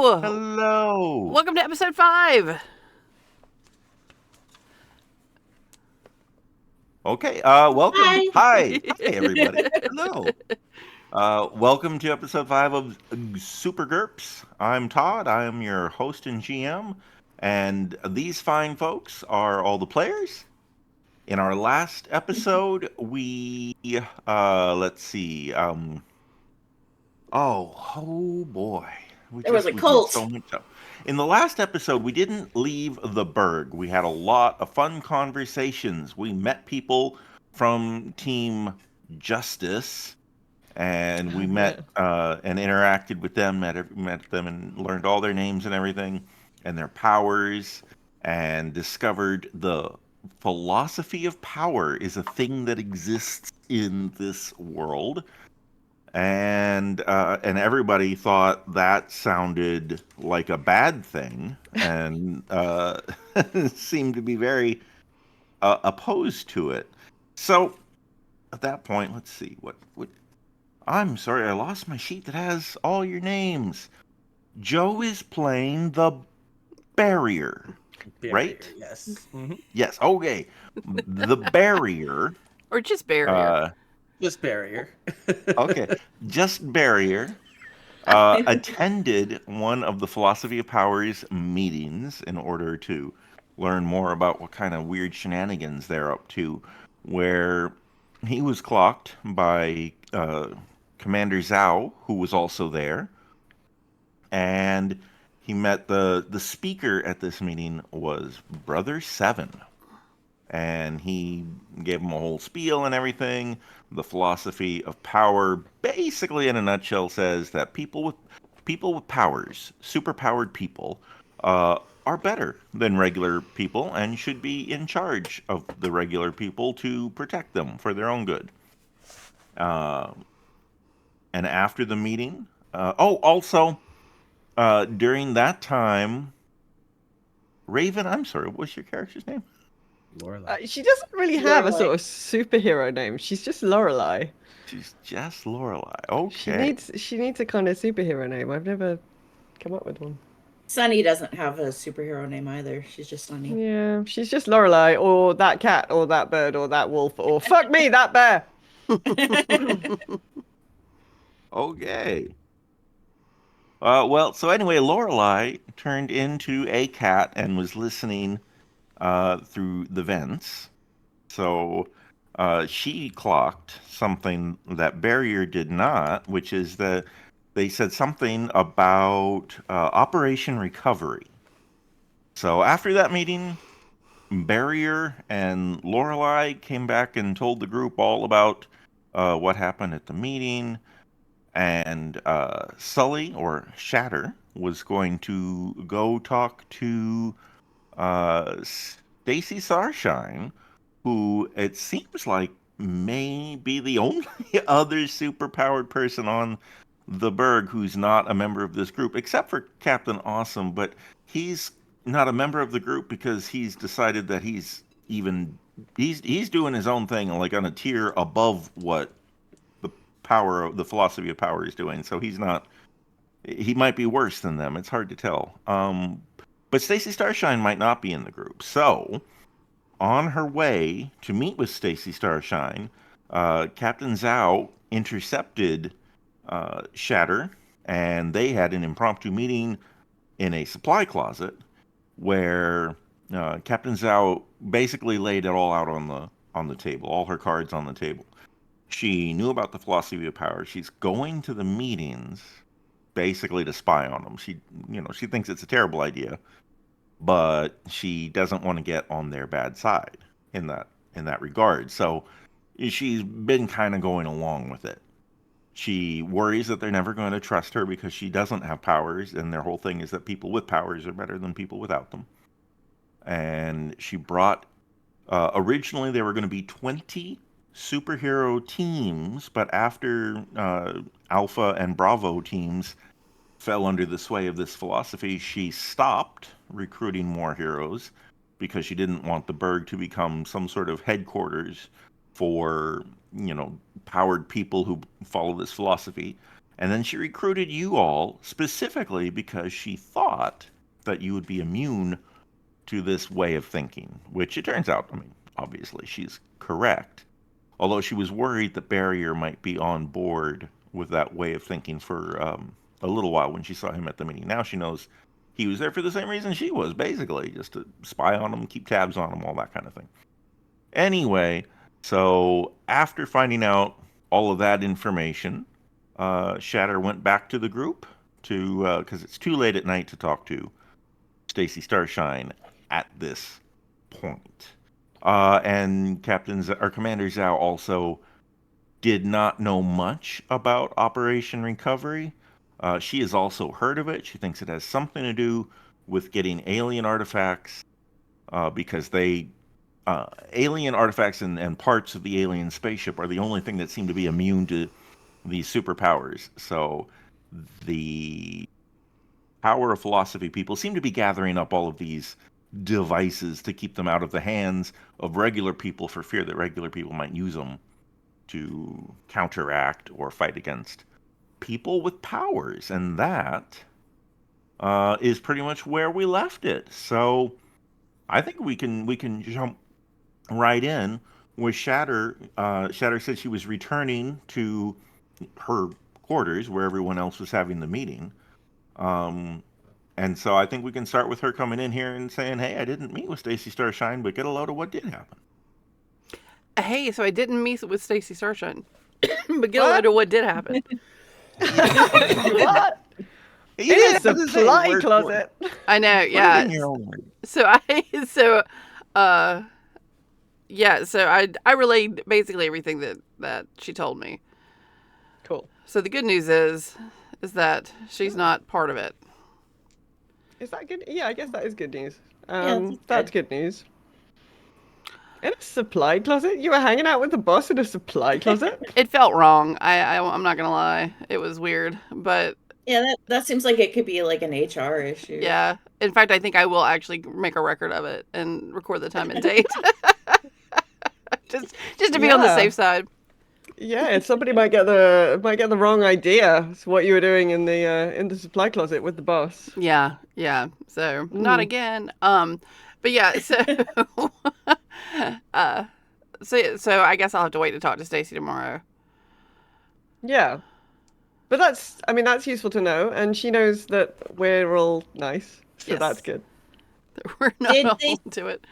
Hello! Hello. Welcome to episode 5. Okay. Welcome. Hi. Hi. Hi, everybody. Hello. Welcome to episode 5 of Super GURPS. I'm Todd. I am your host and GM, and these fine folks are all the players. In our last episode, we let's see. Oh boy. There was a We did so cult. much stuff. In the last episode, we didn't leave the Berg. We had a lot of fun conversations. We met people from Team Justice, and we met and interacted with them, met them, and learned all their names and everything, and their powers, and discovered the philosophy of power is a thing that exists in this world, and everybody thought that sounded like a bad thing, and seemed to be very opposed to it. So at that point, let's see what. I'm sorry, I lost my sheet that has all your names. Joe is playing the barrier, right? Yes. Yes. Okay, the barrier. Or just barrier. Just barrier. Okay, just barrier. Attended one of the Philosophy of Powers meetings in order to learn more about what kind of weird shenanigans they're up to, where he was clocked by Commander Zhao, who was also there, and he met the speaker at this meeting was Brother Seven, and he gave him a whole spiel and everything. The philosophy of power, basically in a nutshell, says that people with powers, superpowered people, are better than regular people and should be in charge of the regular people to protect them for their own good. Uh, and after the meeting, also during that time, Raven. I'm sorry, what's your character's name? Lorelai. She doesn't really have a Lorelai. sort of superhero name. She's just Lorelai. She's just Lorelai. She Okay. needs a kind of superhero name. I've never come up with one. Sunny doesn't have a superhero name either. She's just Sunny. Yeah, she's just Lorelai, or that cat, or that bird, or that wolf, or fuck me, that bear. Okay. Well, so anyway, Lorelai turned into a cat and was listening through the vents. So she clocked something that Barrier did not, which is that they said something about Operation Recovery. So after that meeting, Barrier and Lorelai came back and told the group all about what happened at the meeting, and Sully or Shatter was going to go talk to Stacy Starshine, who it seems like may be the only other superpowered person on the Berg who's not a member of this group, except for Captain Awesome. But he's not a member of the group because he's decided that he's doing his own thing, like on a tier above what the philosophy of power is doing. So he's not. He might be worse than them. It's hard to tell. But Stacy Starshine might not be in the group. So on her way to meet with Stacy Starshine, Captain Zhao intercepted Shatter, and they had an impromptu meeting in a supply closet where Captain Zhao basically laid it all out on the table, all her cards on the table. She knew about the philosophy of power. She's going to the meetings basically to spy on them. She thinks it's a terrible idea, but she doesn't want to get on their bad side in that regard. So she's been kind of going along with it. She worries that they're never going to trust her because she doesn't have powers, and their whole thing is that people with powers are better than people without them. And she brought originally there were going to be 20 superhero teams, but after Alpha and Bravo teams fell under the sway of this philosophy, she stopped recruiting more heroes because she didn't want the Berg to become some sort of headquarters for, powered people who follow this philosophy. And then she recruited you all specifically because she thought that you would be immune to this way of thinking, which it turns out, I mean, obviously she's correct. Although she was worried that Barrier might be on board with that way of thinking for a little while when she saw him at the meeting. Now she knows he was there for the same reason she was, basically, just to spy on him, keep tabs on him, all that kind of thing. Anyway, so after finding out all of that information, Shatter went back to the group to because it's too late at night to talk to Stacy Starshine at this point. And Commander Zhao also did not know much about Operation Recovery. She has also heard of it. She thinks it has something to do with getting alien artifacts because alien artifacts and parts of the alien spaceship are the only thing that seem to be immune to these superpowers. So the Power of Philosophy people seem to be gathering up all of these devices to keep them out of the hands of regular people for fear that regular people might use them to counteract or fight against people with powers. And that is pretty much where we left it. So I think we can jump right in with Shatter. Shatter said she was returning to her quarters where everyone else was having the meeting. And so I think we can start with her coming in here and saying, hey, I didn't meet with Stacy Starshine, but get a load of what did happen. Hey, so I didn't meet with Stacy Starshine, but get a load of what did happen. What? Yeah, It's a supply closet. I know, Put it yeah. in your own words. So I relayed basically everything that she told me. Cool. So the good news is that she's not part of it. Is that good? Yeah, I guess that is good news. that's That's good news. In a supply closet? You were hanging out with the boss in a supply closet? It felt wrong. I'm not gonna lie. It was weird, but Yeah, that seems like it could be like an HR issue. yeah. In fact, I think I will actually make a record of it and record the time and date, just to be on the Yeah. safe side. Yeah, somebody might get the wrong idea. It's what you were doing in the supply closet with the boss. Yeah. So not again. But yeah. So so I guess I'll have to wait to talk to Stacy tomorrow. Yeah. But that's useful to know, and she knows that we're all nice, so Yes. that's good. We're not Did all they into it.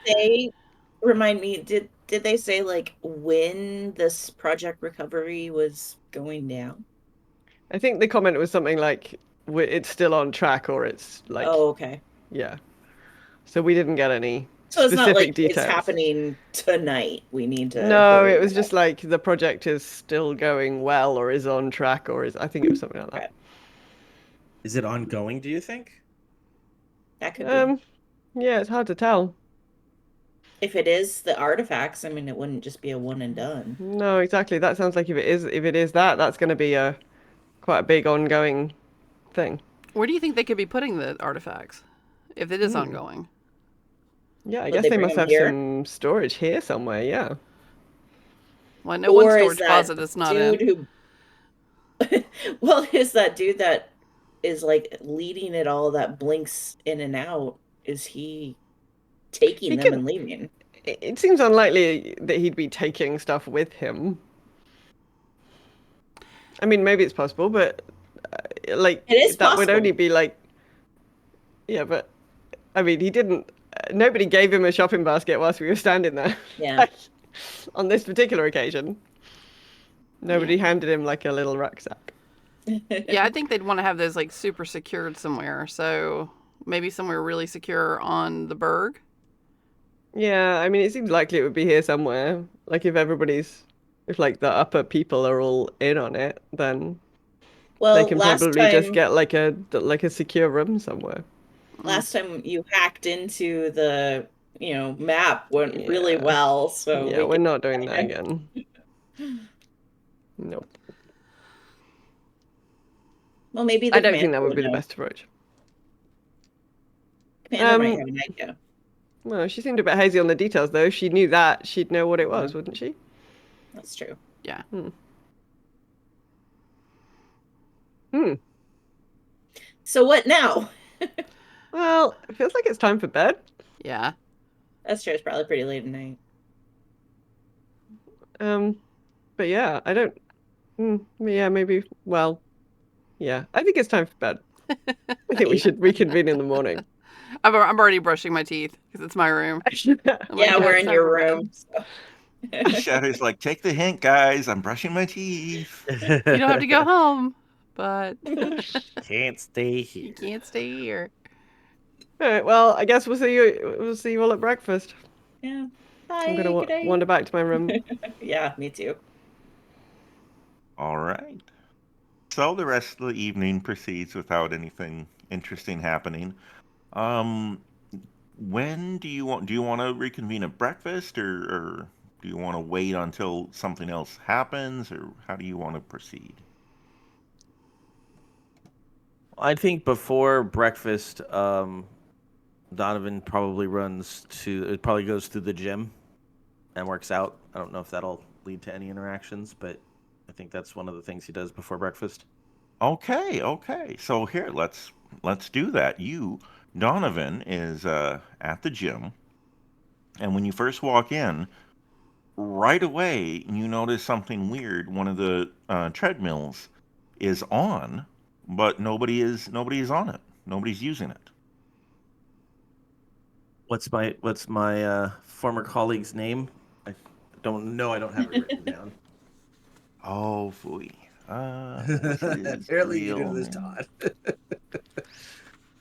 Remind me, did they say like when this Project Recovery was going down? I think the comment was something like, it's still on track, or it's like, Oh, okay. yeah. So we didn't get any So it's not specific like details. it's happening tonight. We need to. No, hurry it was up. just like the project is still going well, or is on track, or is, I think it was something like that. Okay. Is it ongoing, do you think? That could be. Yeah, it's hard to tell. If it is the artifacts, I mean, it wouldn't just be a one and done. No, exactly. That sounds like if it is that, that's going to be quite a big ongoing thing. Where do you think they could be putting the artifacts if it is ongoing? Yeah, I Would guess they they bring must them have here? some storage here somewhere. Yeah. Well, no one Or is storage that closet that's not in. dude who? Well, is that dude that is like leading it all that blinks in and out? Is he taking He them could- and leaving? It seems unlikely that he'd be taking stuff with him. I mean, maybe it's possible, but like It is that would possible. only be like, yeah, but I mean, he didn't. Nobody gave him a shopping basket whilst we were standing there. Yeah. Like, on this particular occasion, nobody handed him like a little rucksack. Yeah, I think they'd want to have those like super secured somewhere. So maybe somewhere really secure on the Berg. Yeah, I mean, it seems likely it would be here somewhere. Like if like the upper people are all in on it, then Well, they can last probably time, just get like a secure room somewhere. last time you hacked into the map went really Yeah. well. So Yeah, we we're can- not doing that again. Nope. Well, maybe the I don't think that commander would be the know. best approach. Commander might have an idea. Well, she seemed a bit hazy on the details, though. If she knew that, she'd know what it was, wouldn't she? That's true. Yeah. So what now? Well, it feels like it's time for bed. Yeah. That's true. It's probably pretty late at night. But yeah, I don't. Yeah, maybe. Well, yeah, I think it's time for bed. I think we should reconvene in the morning. I'm already brushing my teeth because it's my room. I'm Yeah, like, we're it's in time your for bed. room. So. Shadow's like, take the hint, guys. I'm brushing my teeth. You don't have to go home, but Can't stay you here. can't stay here. All right, well, I guess we'll see you. We'll see you all at breakfast. Yeah. Bye. I'm gonna Good night. wander back to my room. Yeah, me too. All right. So the rest of the evening proceeds without anything interesting happening. When do you want to reconvene at breakfast, or do you want to wait until something else happens, or how do you want to proceed? I think before breakfast, Donovan probably goes to the gym and works out. I don't know if that'll lead to any interactions, but I think that's one of the things he does before breakfast. Okay. So here, let's do that. Donovan is at the gym, and when you first walk in, right away you notice something weird. One of the treadmills is on, but nobody is on it. Nobody's using it. What's my former colleague's name? I don't know. I don't have it written down. Oh, phooey. What's his Apparently you real do this, name? Todd.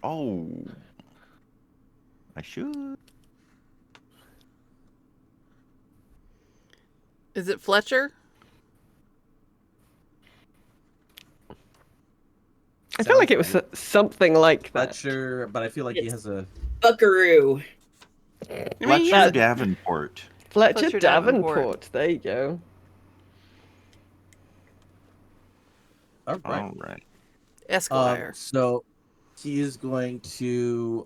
Oh, I should. Is it Fletcher? I felt like it was something like that. Fletcher, but I feel like he has a Buckaroo. Fletcher Davenport. Fletcher Davenport. There you go. all right. All right. Esquire. So he is going to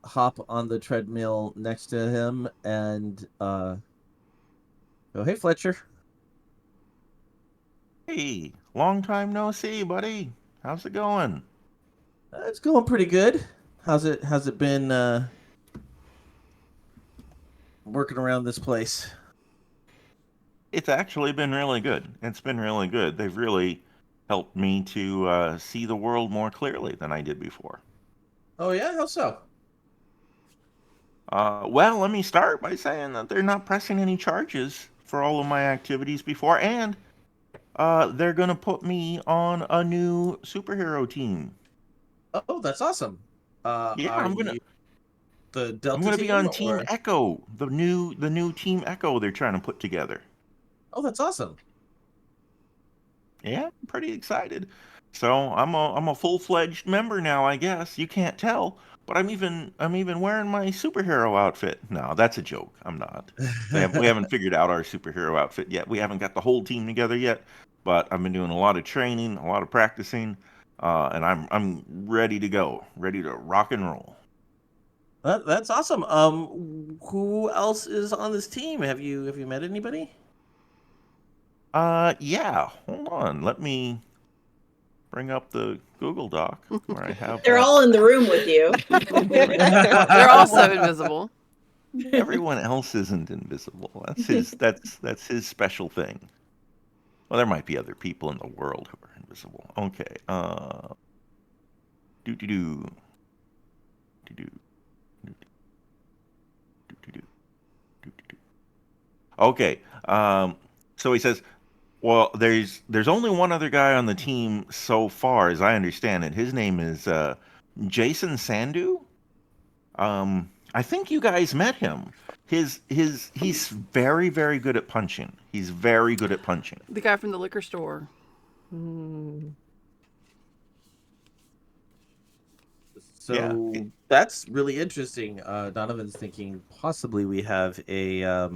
hop on the treadmill next to him and go, hey, Fletcher. Hey, long time no see, buddy. How's it going? It's going pretty good. How's it been working around this place? It's actually been really good. It's been really good. They've really helped me to see the world more clearly than I did before. Oh yeah, how so? Well, let me start by saying that they're not pressing any charges for all of my activities before, and they're gonna put me on a new superhero team. Oh, that's awesome. Yeah, Are I'm gonna you the Delta I'm gonna team be on Team or... Echo, the new Team Echo they're trying to put together. Oh, that's awesome. Yeah, I'm pretty excited. So I'm a full-fledged member now, I guess. You can't tell, but I'm even wearing my superhero outfit. No, that's a joke. I'm not. We haven't figured out our superhero outfit yet. We haven't got the whole team together yet, but I've been doing a lot of training, a lot of practicing, and I'm ready to go, ready to rock and roll. That's awesome. Who else is on this team? Have you met anybody? Yeah. Hold on. Let me bring up the Google Doc where I have. They're all in the room with you. They're also invisible. Everyone else isn't invisible. That's his special thing. Well, there might be other people in the world who are invisible. Okay. Do do do. Do do. Okay. So he says, well, there's only one other guy on the team so far, as I understand it. His name is Jason Sandu. I think you guys met him. He's very, very good at punching. He's very good at punching. The guy from the liquor store. So Yeah. that's really interesting. Donovan's thinking possibly we have a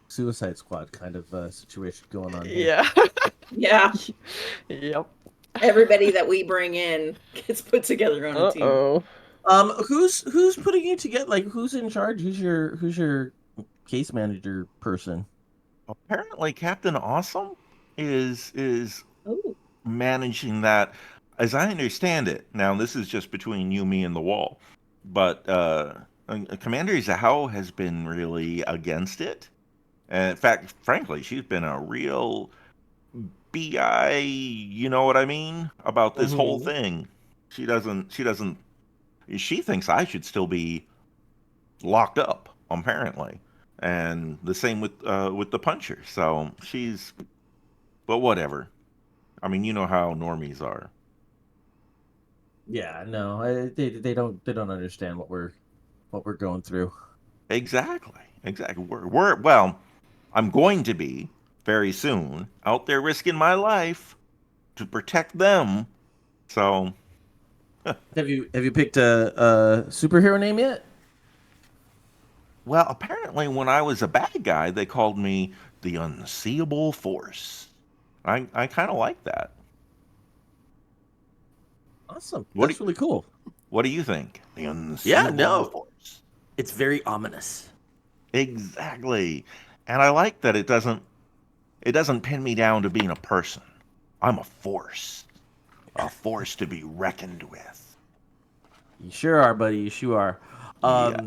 Suicide Squad kind of situation going on here. Yeah. Yeah. Yep. Everybody that we bring in gets put together on a team. Uh-oh. Who's putting you together? Like, who's in charge? Who's your case manager person? Apparently, Captain Awesome is Oh. managing that, as I understand it. Now, this is just between you, me, and the wall, but Commander Zhao has been really against it. And in fact, frankly, she's been a real bi, you know what I mean, about this whole Mhm. thing. She thinks I should still be locked up, apparently, and the same with the puncher. So but whatever. I mean, you know how normies are. Yeah, no, they don't understand what we're going through. Exactly. Well, I'm going to be very soon out there risking my life to protect them. So, Have you picked a superhero name yet? well, apparently when I was a bad guy, they called me the Unseeable Force. I kind of like that. Awesome. What do That's really cool. what do you think? The Yeah, Unseeable no, Force. it's very ominous. Exactly. And I like that it doesn't pin me down to being a person. I'm a force to be reckoned with. You sure are, buddy. You sure are. Yeah.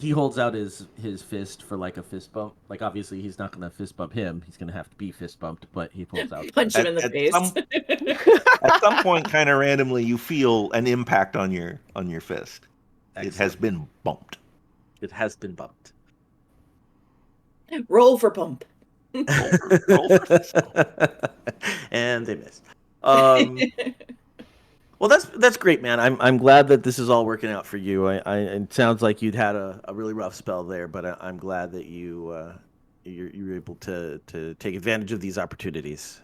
He holds out his fist for like a fist bump. Like obviously he's not gonna fist bump him. He's gonna have to be fist bumped, but he pulls out. Punch him At, in the at face. some at some point, kind of randomly, you feel an impact on your fist. It Excellent. has been bumped. It has been bumped. Roll for pump. Roll for fist bump. And they missed. Well, that's great, man. I'm glad that this is all working out for you. It sounds like you'd had a really rough spell there, but I'm glad that you're able to take advantage of these opportunities.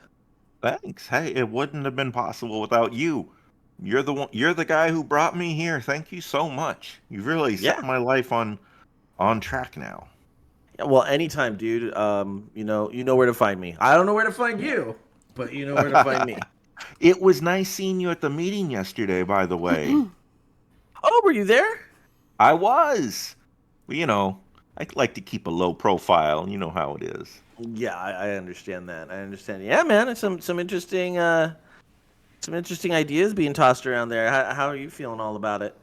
Thanks. Hey, it wouldn't have been possible without you. You're the one. You're the guy who brought me here. Thank you so much. You've really set Yeah. my life on track now. Yeah, well, anytime, dude. You know where to find me. I don't know where to find you, but you know where to find me. It was nice seeing you at the meeting yesterday, by the way. Oh, were you there? I was. Well, I like to keep a low profile. You know how it is. Yeah, I understand that. I understand. Yeah, man, it's some interesting ideas being tossed around there. How are you feeling all about it?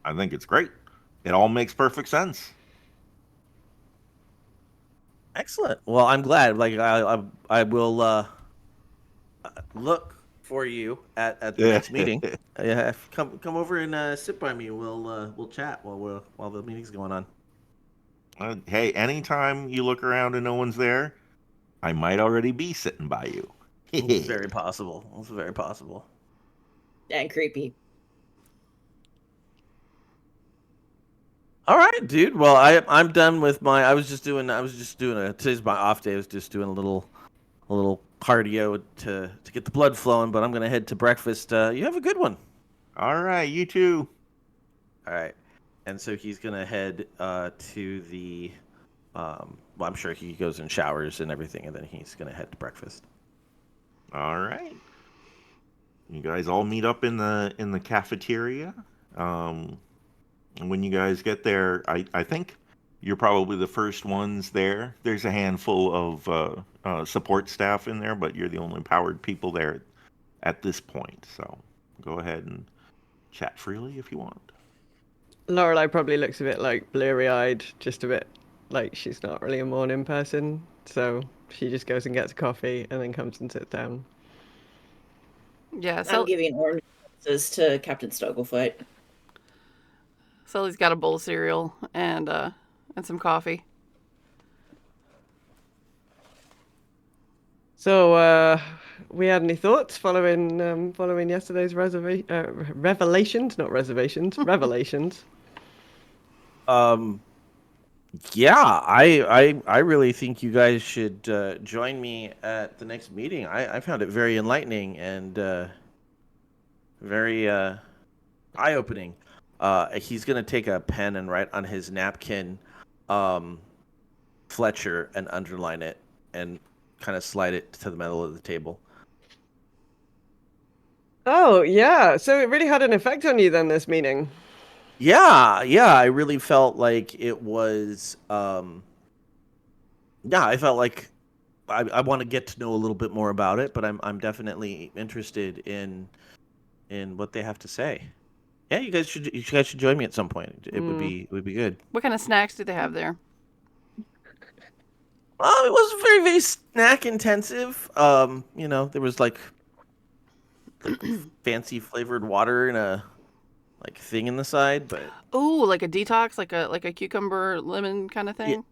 I think it's great. It all makes perfect sense. Excellent. Well, I'm glad. Like I will look for you at the next meeting. Yeah, come over and sit by me. We'll chat while the meeting's going on. Hey, anytime you look around and no one's there, I might already be sitting by you. It's very possible. It's very possible. And creepy. All right, dude. Well, I'm done with my. I was just doing today's my off day. I was just doing a little cardio to get the blood flowing. But I'm gonna head to breakfast. You have a good one. All right, you too. All right. And so he's gonna head to the. Well, I'm sure he goes and showers and everything, and then he's gonna head to breakfast. All right. You guys all meet up in the cafeteria. And when you guys get there, I think you're probably the first ones there. There's a handful of support staff in there, but you're the only powered people there at this point. So go ahead and chat freely if you want. Lorelai probably looks a bit like bleary-eyed, just a bit like she's not really a morning person. So she just goes and gets coffee and then comes and sits down. Yeah, I'm giving orange roses to Captain Snugglefoot. Sully's got a bowl of cereal and some coffee. So, we had any thoughts following yesterday's revelations, not reservations, revelations? Yeah, I really think you guys should join me at the next meeting. I found it very enlightening and very eye-opening. He's gonna take a pen and write on his napkin, Fletcher, and underline it and kind of slide it to the middle of the table. Oh, yeah. So it really had an effect on you then, this meeting. Yeah, I really felt like it was. Yeah, I felt like I want to get to know a little bit more about it, but I'm definitely interested in what they have to say. Yeah, you guys should join me at some point. It would be good. What kind of snacks do they have there? It was very, very snack intensive. There was like fancy flavored water in a like thing in the side, but Ooh, like a detox, like a cucumber lemon kind of thing.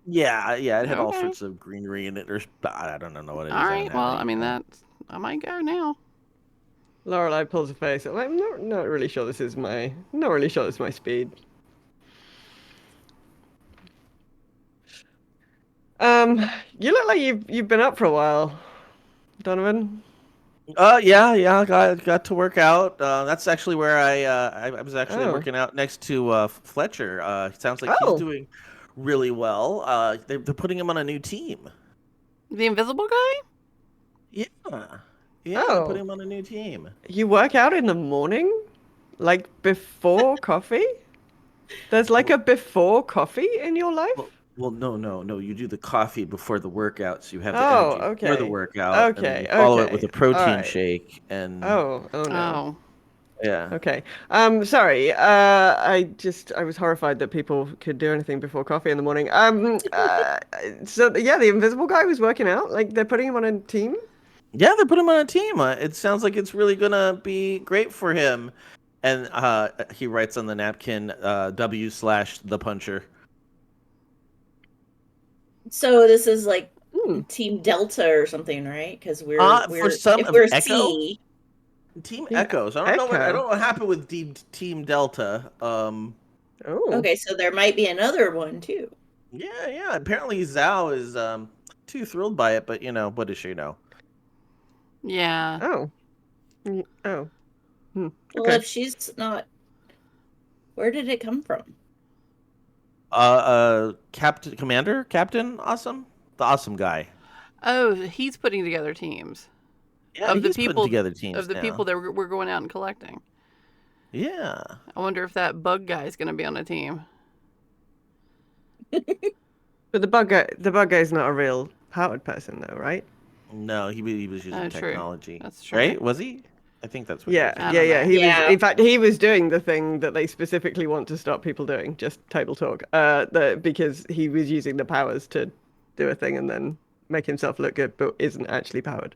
yeah, it had all Okay. sorts of greenery in it. Or I don't know what it is. All I right. haven't Well, had I any mean yet. I might go now. Lorelai pulls a face. I'm not really sure this is my speed. You look like you've been up for a while, Donovan. Yeah, got to work out. That's actually where I was actually Oh. working out next to Fletcher. It sounds like he's Oh. doing really well. They're putting him on a new team. The invisible guy? Yeah, they're Oh. putting him on a new team. You work out in the morning, like before coffee. There's like a before coffee in your life. Well, no. You do the coffee before the workout, so you have the Oh, energy for the okay. workout, and then Okay, you follow it okay. with a protein Alright. shake. And Oh no. Oh. yeah. Okay. Sorry. I was horrified that people could do anything before coffee in the morning. So yeah, the invisible guy was working out. Like they're putting him on a team. Yeah, they're putting him on a team. It sounds like it's really gonna be great for him. And he writes on the napkin, W/the puncher. So this is like Hmm. Team Delta or something, right? Because For some if we're Echo? C, Team Team Echo. So I don't know Echo. what happened with Team Delta. Oh. okay, so there might be another one too. Yeah. Apparently Zhao is too thrilled by it, but what does she know? Yeah. Oh. Oh. Well, Okay. if she's not, where did it come from? Captain Awesome, the awesome guy. Oh, he's putting together teams. Yeah, Of the he's putting people together teams of the now. people that we're going out and collecting. Yeah. I wonder if that bug guy is going to be on a team. But the bug guy's not a real powered person, though, right? No, he was using Oh, true. technology. That's true. Right? Was he? I think that's what. Yeah, he was I doing. don't know. He Yeah. was. In fact, he was doing the thing that they specifically want to stop people doing, just table talk. Because he was using the powers to do a thing and then make himself look good, but isn't actually powered.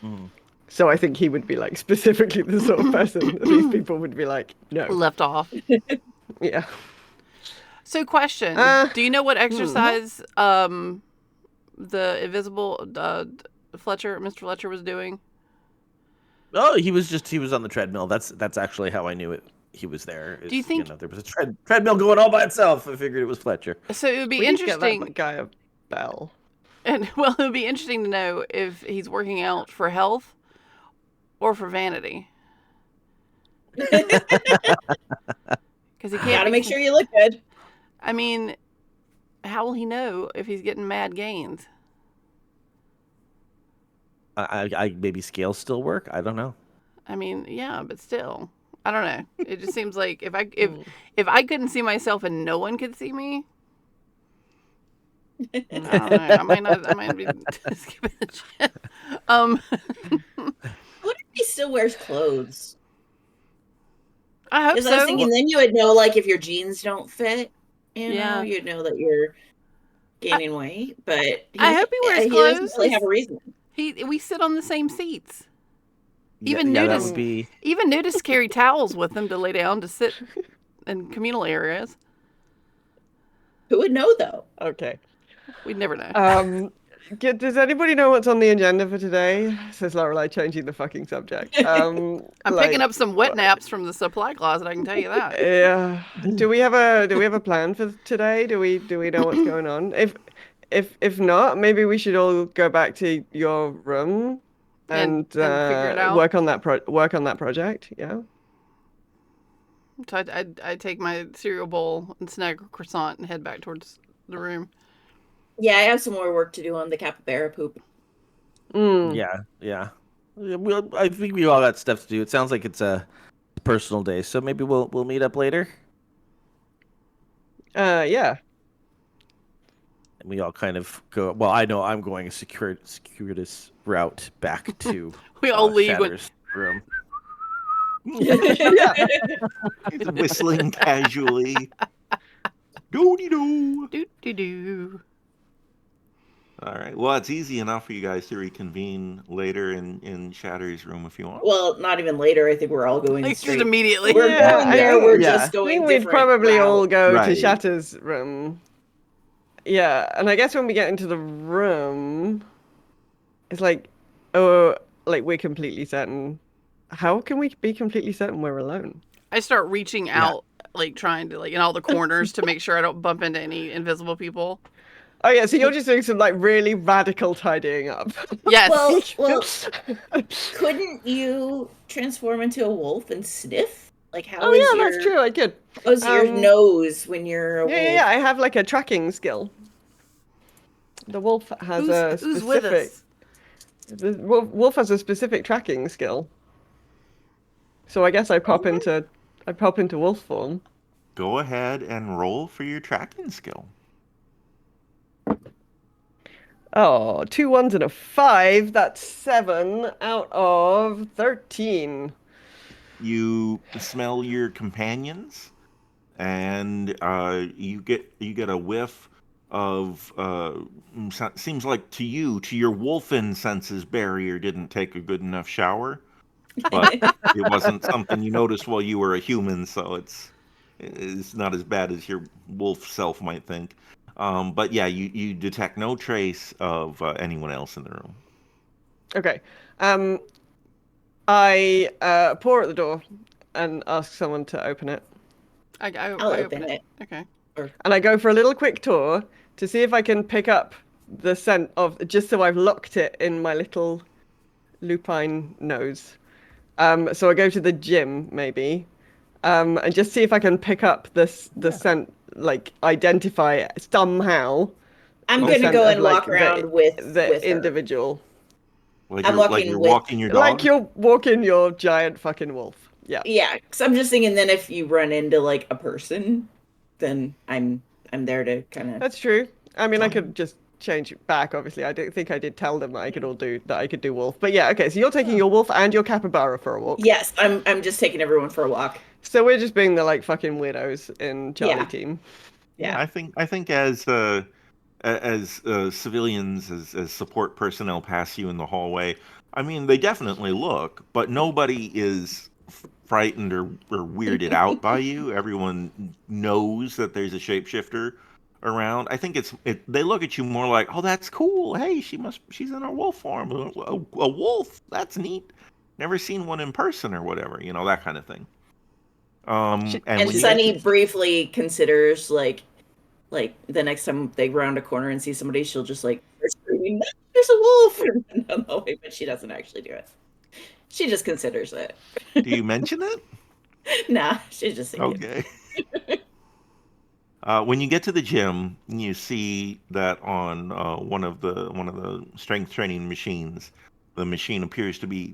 Mhm. So I think he would be like specifically the sort of person that these people would be like, no, Left off. yeah. So, question: do you know what exercise the invisible Mr. Fletcher was doing? Oh, he was on the treadmill. That's actually how I knew it. He was there. Do you think- there was a treadmill going all by itself? I figured it was Fletcher. So it would be We need to get interesting. that guy a bell. And well, it would be interesting to know if he's working out for health or for vanity. Because he can't. Gotta make sure you look good. I mean, how will he know if he's getting mad gains? I maybe scales still work. I don't know. I mean, yeah, but still, I don't know. It just seems like if I couldn't see myself and no one could see me, I don't know. I might be skipping the gym. What if he still wears clothes? I hope Because I was so. thinking then you would know, like, if your jeans don't fit, Yeah. you'd know that you're gaining weight. But I hope he wears he clothes. doesn't really have a reason. We sit on the same seats. Yeah, Even that nudists, would be. even nudists carry towels with them to lay down to sit in communal areas. Who would know, though? Okay. We'd never know. Does anybody know what's on the agenda for today? Says Lorelai, changing the fucking subject. I'm picking up some wet naps from the supply closet. I can tell you that. Yeah. Do we have a plan for today? Do we know what's going on? If not, maybe we should all go back to your room and figure it out. work on that project. Yeah. So I take my cereal bowl and snag a croissant and head back towards the room. Yeah, I have some more work to do on the capybara poop. Mm. Yeah. I think we all got stuff to do. It sounds like it's a personal day, so maybe we'll meet up later. Yeah. And we all kind of go. Well, I know I'm going a circuitous route back to We all leave with Shatter's room. Yeah. He's whistling casually. Doo-dee-doo. do. All right. Well, it's easy enough for you guys to reconvene later in Shatter's room if you want. Well, not even later. I think we're all going Like, just straight. immediately. We're going there. We're yeah. just I going think we'd different probably all route. go to Right. Shatter's room. Yeah, and I guess when we get into the room, it's like, oh, like we're completely certain. How can we be completely certain we're alone? I start reaching out, like trying to, like, in all the corners to make sure I don't bump into any invisible people. Oh yeah, so you're just doing some like really radical tidying up. Yes. Well, couldn't you transform into a wolf and sniff? Like, how Oh is yeah, your that's true. I could. how's your nose when you're a wolf? Yeah. I have like a tracking skill. The wolf has a specific. Who's with us? The wolf has a specific tracking skill. So I guess I pop into wolf form. Go ahead and roll for your tracking skill. Oh, 2 1s and a 5. That's 7 out of 13. You smell your companions, and you get a whiff of seems like to your wolfen senses barrier didn't take a good enough shower, but it wasn't something you noticed while you were a human, so it's not as bad as your wolf self might think. But yeah, you detect no trace of anyone else in the room. Okay. I pour at the door and ask someone to open it. I'll open it. Okay. And I go for a little quick tour to see if I can pick up the scent of, just so I've locked it in my little lupine nose. So I go to the gym maybe, and just see if I can pick up the scent, like identify it somehow. I'm the gonna scent go of, and like, walk around with the her. individual. Like I'm you're walking walking your dog. Like you're walking your giant fucking wolf. Yeah. Yeah, because I'm just thinking. Then if you run into like a person, then I'm there to kind of. That's true. I mean, I could just change it back. Obviously, I don't think I did tell them that I could do wolf. But yeah, okay. So you're taking your wolf and your capybara for a walk. Yes, I'm just taking everyone for a walk. So we're just being the like fucking weirdos in Charlie Yeah. team. Yeah. I think as civilians, as support personnel pass you in the hallway, I mean, they definitely look, but nobody is frightened or weirded out by you. Everyone knows that there's a shapeshifter around. I think they look at you more like, oh, that's cool. Hey, she's in a wolf form. A wolf, that's neat. Never seen one in person or whatever, that kind of thing. And Sunny briefly considers like the next time they round a corner and see somebody, she'll just like start screaming, "There's a wolf!" No, but she doesn't actually do it. She just considers it. Do you mention it? Nah, she's just thinking. Okay. When you get to the gym, you see that on one of the strength training machines, the machine appears to be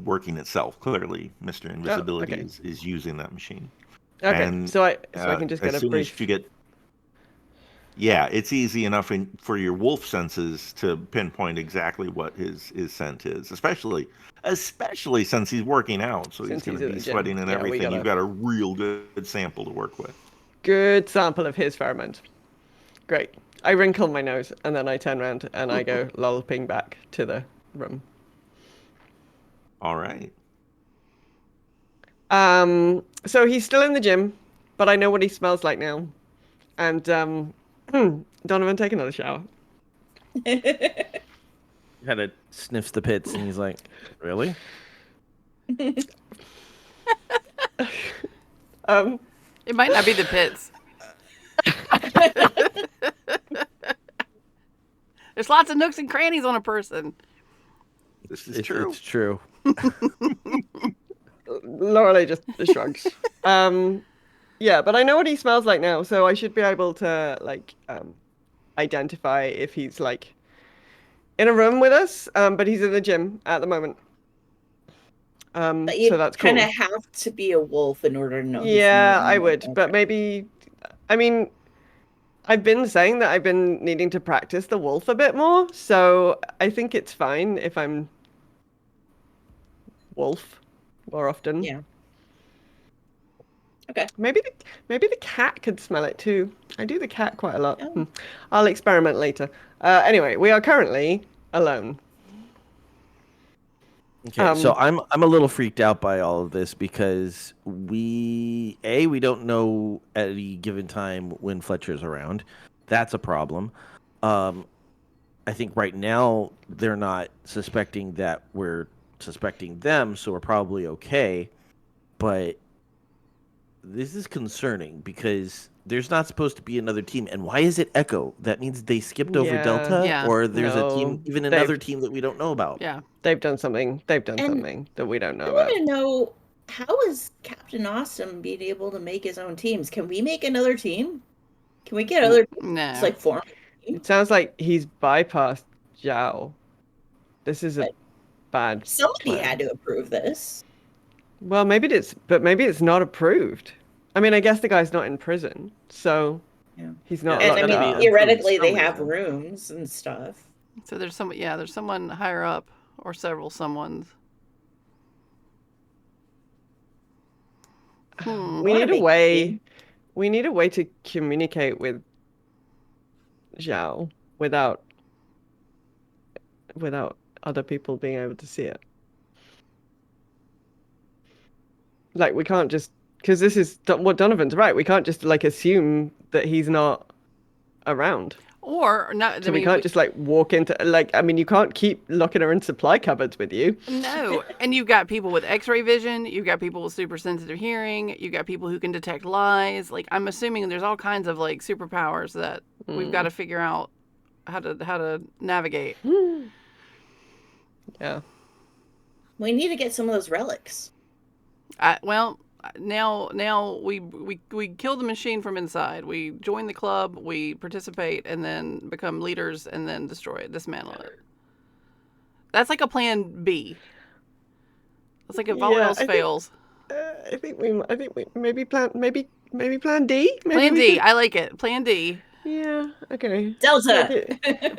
working itself. Clearly, Mr. Invisibility is using that machine. Okay, And, so I can just get as a soon brief. as you get. Yeah, it's easy enough for your wolf senses to pinpoint exactly what his scent is, especially since he's working out, so he's going to be sweating and everything. You've got a real good sample to work with. Good sample of his pheromones. Great. I wrinkle my nose and then I turn around and I go lolloping back to the room. All right. So he's still in the gym, but I know what he smells like now. And Donovan, take another shower. Kind of sniffs the pits and he's like, "Really?" It might not be the pits. There's lots of nooks and crannies on a person. This is true. It's true. Lorelei just shrugs. Yeah, but I know what he smells like now, so I should be able to identify if he's like in a room with us. But he's in the gym at the moment. But you so that's cool. kind of have to be a wolf in order to know. Yeah, I would, but maybe. I mean, I've been saying that I've been needing to practice the wolf a bit more, so I think it's fine if I'm wolf more often. Yeah. Okay. Maybe the cat could smell it too. I do the cat quite a lot. Oh. I'll experiment later. Anyway, we are currently alone. Okay, so I'm a little freaked out by all of this because we don't know at any given time when Fletcher's around. That's a problem. I think right now they're not suspecting that we're suspecting them, so we're probably okay. But this is concerning because there's not supposed to be another team. And why is it Echo? That means they skipped over Delta, Yeah. or there's a team, even another team that we don't know about. Yeah. They've done something. They've done something that we don't know I about. want to know, how is Captain Awesome being able to make his own teams? Can we make another team? Can we get other teams? No. It's like form? It sounds like he's bypassed Zhao. This is a bad Somebody plan. had to approve this. Well, maybe it's not approved. I mean, I guess the guy's not in prison, so he's not And locked I mean, up. theoretically, they have rooms and stuff. So there's someone higher up or several someones. We need a way. We need a way to communicate with Zhao without other people being able to see it. Like, we can't just, because this is what Donovan's right. We can't just like assume that he's not around. Or not. So we can't just like walk into, like, I mean, you can't keep locking her in supply cupboards with you. No. And you've got people with x-ray vision. You've got people with super sensitive hearing. You've got people who can detect lies. Like, I'm assuming there's all kinds of like superpowers that we've got to figure out how to navigate. Yeah. We need to get some of those relics. Well, now we kill the machine from inside. We join the club, we participate, and then become leaders, and then destroy it, dismantle it. That's like a plan B. It's like if all else fails. I think we maybe plan D. Maybe Plan D. I like it. Plan D. Yeah. Okay. Delta.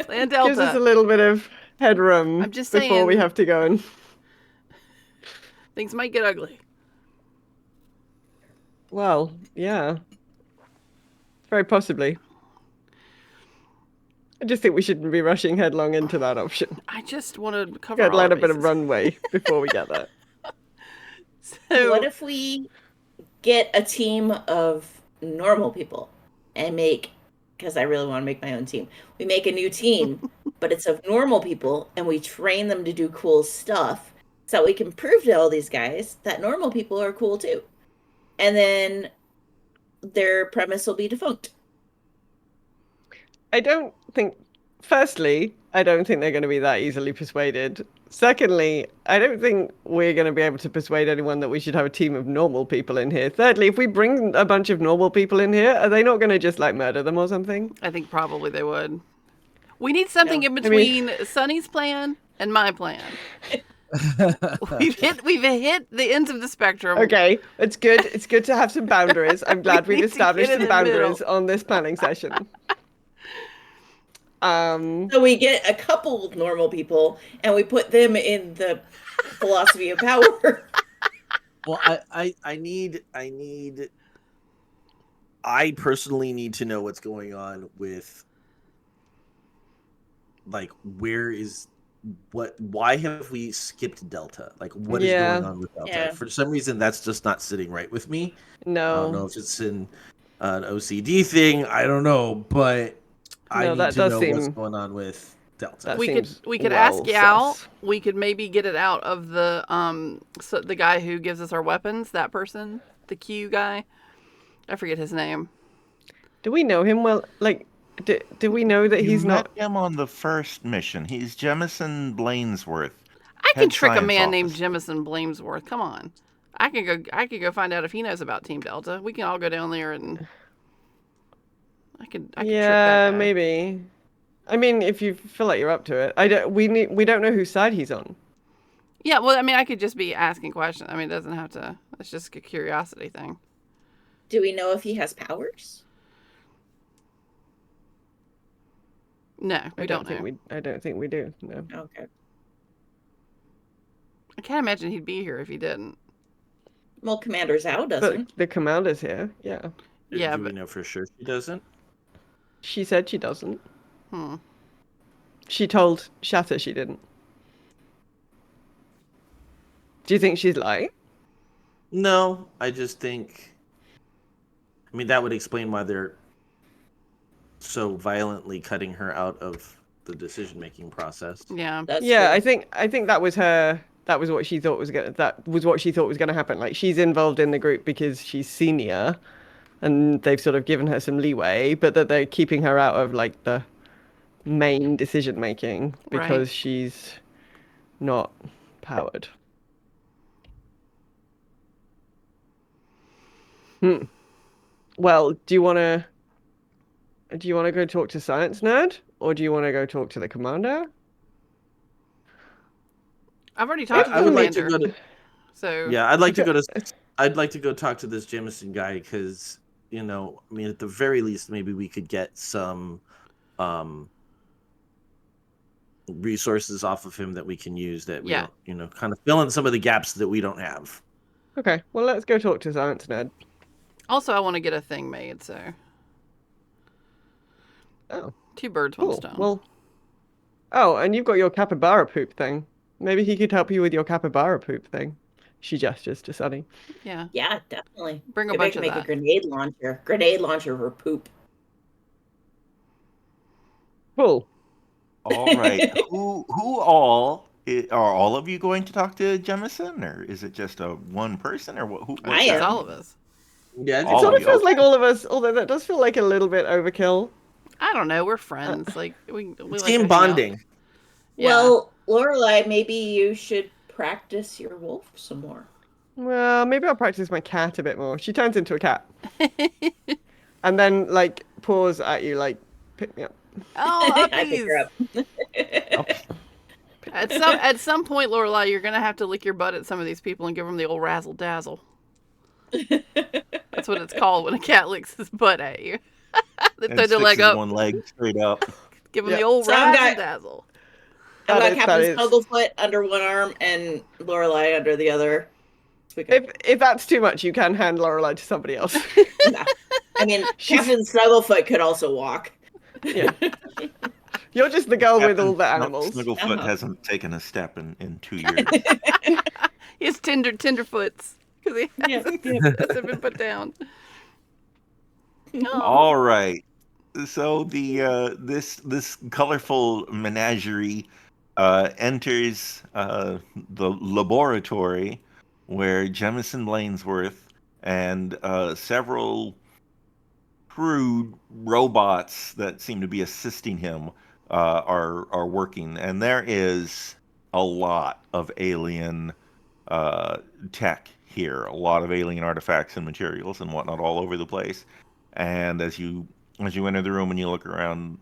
Plan Delta. Gives us a little bit of headroom. I'm just before we saying. have to go and. Things might get ugly. Well, yeah. Very possibly. I just think we shouldn't be rushing headlong into that option. I just want to cover Get all a our bit of bases. runway before we get there. So, What if we get a team of normal people and make, because I really want to make my own team, we make a new team, but it's of normal people, and we train them to do cool stuff so that we can prove to all these guys that normal people are cool too. And then their premise will be defunct. Firstly, I don't think they're going to be that easily persuaded. Secondly, I don't think we're going to be able to persuade anyone that we should have a team of normal people in here. Thirdly, if we bring a bunch of normal people in here, are they not going to just like murder them or something? I think probably they would. We need something in between Sunny's plan and my plan. We've hit the ends of the spectrum. Okay, it's good. It's good to have some boundaries. I'm glad we've established some boundaries middle. on this planning session. So we get a couple of normal people and we put them in the philosophy of power. Well, I personally need to know what's going on with, like, why have we skipped Delta? Like, what is going on with Delta? Yeah. For some reason, that's just not sitting right with me. No. I don't know if it's an OCD thing. I don't know, but I need to know what's going on with Delta. We could ask Yao. We could maybe get it out of the the guy who gives us our weapons. That person, the Q guy. I forget his name. Do we know him well? Like, do we know that he's not? Met him on the first mission. He's Jemison Blainsworth. I can head trick a science man named officer. Jemison Blainsworth. Come on, I could go find out if he knows about Team Delta. We can all go down there and I could trick that guy. Maybe. I mean, if you feel like you're up to it, we don't know whose side he's on. Yeah, well, I mean, I could just be asking questions. I mean, it doesn't have to. It's just a curiosity thing. Do we know if he has powers? No, we don't think know. I don't think we do. No. Okay. I can't imagine he'd be here if he didn't. Well, Commander Zhao But doesn't. the commander's here. Yeah. Yeah, Do we but know for sure she doesn't? She said she doesn't. hmm. She told Shatter she didn't. Do you think she's lying? No, I just think. I mean, that would explain why they're so violently cutting her out of the decision-making process. Yeah. That's Yeah, true. I think that was her. That was what she thought was gonna. That was what she thought was gonna happen. Like she's involved in the group because she's senior, and they've sort of given her some leeway, but that they're keeping her out of like the main decision making because Right. she's not powered. Well, do you want to go talk to Science Nerd, or do you want to go talk to the commander? I've already talked to I the would like to commander. go to. So Yeah, I'd like to go to. I'd like to go talk to this Jameson guy because I mean, at the very least, maybe we could get some resources off of him that we can use that we Yeah. don't, kind of fill in some of the gaps that we don't have. Okay, well let's go talk to Science Nerd. also, I want to get a thing made. So Oh, 2 birds, 1 cool. stone. Well, oh, and you've got your capybara poop thing. Maybe he could help you with your capybara poop thing. She gestures to Sunny. Yeah. Yeah, definitely. Bring a Maybe I bunch can of make that. a grenade launcher. Grenade launcher for poop. Cool. All right. Who all are all of you going to talk to Jemison, or is it just a one person, or what? I It's am. all of us. Yeah, All It sort of of you, feels okay. like all of us, although that does feel like a little bit overkill. I don't know. We're friends. Like we it's like to team hang out. bonding. Yeah. Well, Lorelai, maybe you should practice your wolf some more. Well, maybe I'll practice my cat a bit more. She turns into a cat. And then, like, paws at you, like, pick me up. Oh, I pick her uppies. up. At some point, Lorelai, you're gonna have to lick your butt at some of these people and give them the old razzle dazzle. That's what it's called when a cat licks his butt at you. They And throw their sticks leg his up, one leg straight up. give them Yeah. the old So I've razzle got- dazzle. I've That got is- Captain Snugglefoot under one arm and Lorelai under the other. If that's too much, you can hand Lorelai to somebody else. No. I mean, Captain Snugglefoot could also walk. Yeah. You're just the girl with all the Captain animals. Snugglefoot Uh-huh. hasn't taken a step in 2 years. He's tenderfoots because he Yeah. hasn't been put down. Oh. All right. So the this colorful menagerie enters the laboratory where Jemison Blainsworth and several crude robots that seem to be assisting him are working, and there is a lot of alien tech here, a lot of alien artifacts and materials and whatnot all over the place. And as you enter the room and you look around,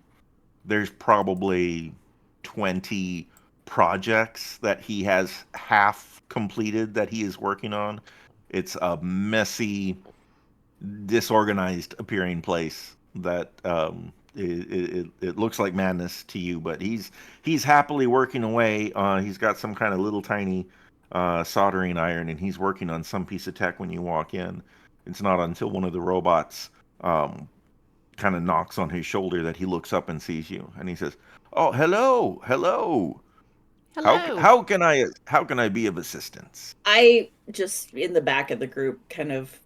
there's probably 20 projects that he has half completed that he is working on. It's a messy, disorganized appearing place that it looks like madness to you, but he's happily working away. He's got some kind of little tiny soldering iron, and he's working on some piece of tech when you walk in. It's not until one of the robots kind of knocks on his shoulder that he looks up and sees you, and he says, "Oh, hello. Hello. How can I be of assistance?" I just, in the back of the group, kind of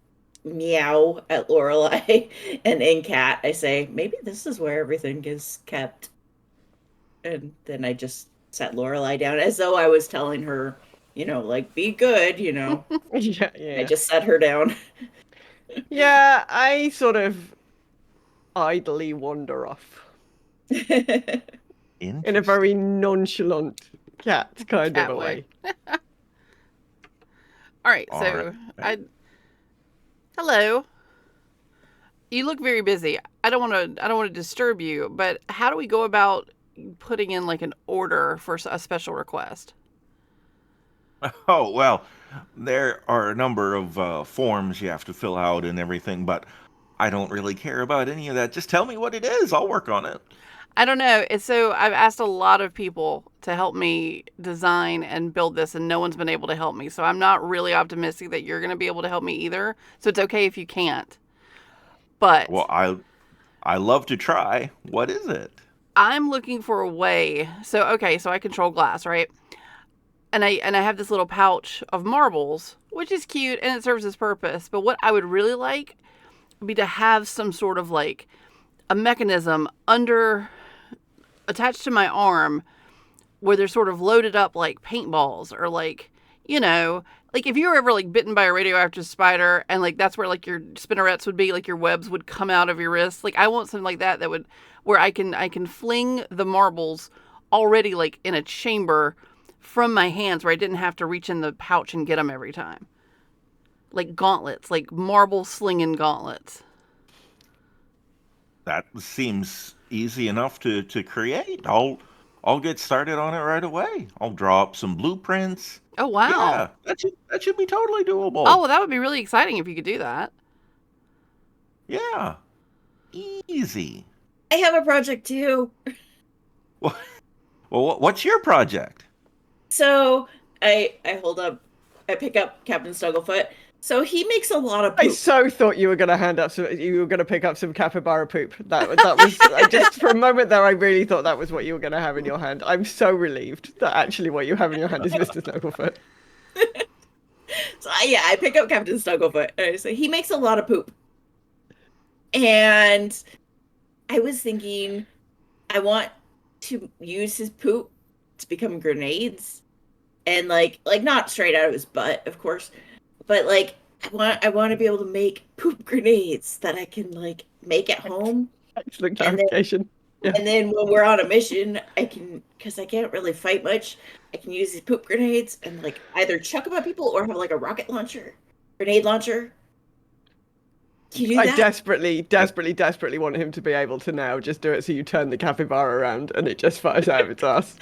meow at Lorelai, and in cat, I say, maybe this is where everything is kept. And then I just set Lorelai down as though I was telling her, like, be good, Yeah. I just set her down. Yeah, I sort of idly wander off in a very nonchalant cat kind Cat of a way. way. All right. All So right. hello. You look very busy. I don't want to disturb you, but how do we go about putting in like an order for a special request? Oh, well, there are a number of forms you have to fill out and everything, but I don't really care about any of that. Just tell me what it is. I'll work on it. I don't know. I've asked a lot of people to help me design and build this, and no one's been able to help me. So I'm not really optimistic that you're going to be able to help me either. So it's okay if you can't. But Well, I love to try. What is it? I'm looking for a way. So I control glass, right? And I have this little pouch of marbles, which is cute and it serves its purpose. But what I would really like would be to have some sort of like a mechanism attached to my arm where they're sort of loaded up like paintballs or like, like if you were ever like bitten by a radioactive spider and like that's where like your spinnerets would be, like your webs would come out of your wrists. Like I want something like that would where I can fling the marbles already like in a chamber from my hands where I didn't have to reach in the pouch and get them every time. Like gauntlets, like marble slinging gauntlets. That seems easy enough to create. I'll get started on it right away. I'll draw up some blueprints. Oh wow. Yeah, that should be totally doable. Oh, well, that would be really exciting if you could do that. Yeah. Easy. I have a project too. Well, what's your project? So I pick up Captain Snugglefoot. So he makes a lot of poop. I so thought you were going to pick up some capybara poop. That was just for a moment there. I really thought that was what you were going to have in your hand. I'm so relieved that actually what you have in your hand is Mr. Snugglefoot. So I pick up Captain Snugglefoot. So he makes a lot of poop, and I was thinking, I want to use his poop to become grenades, and like not straight out of his butt, of course. But like I want to be able to make poop grenades that I can like make at home. Excellent clarification. And then when we're on a mission, I can, because I can't really fight much, I can use these poop grenades and like either chuck them at people or have like a rocket launcher, grenade launcher. Can you do that? I desperately want him to be able to now just do it so you turn the capybara around and it just fires out of its ass.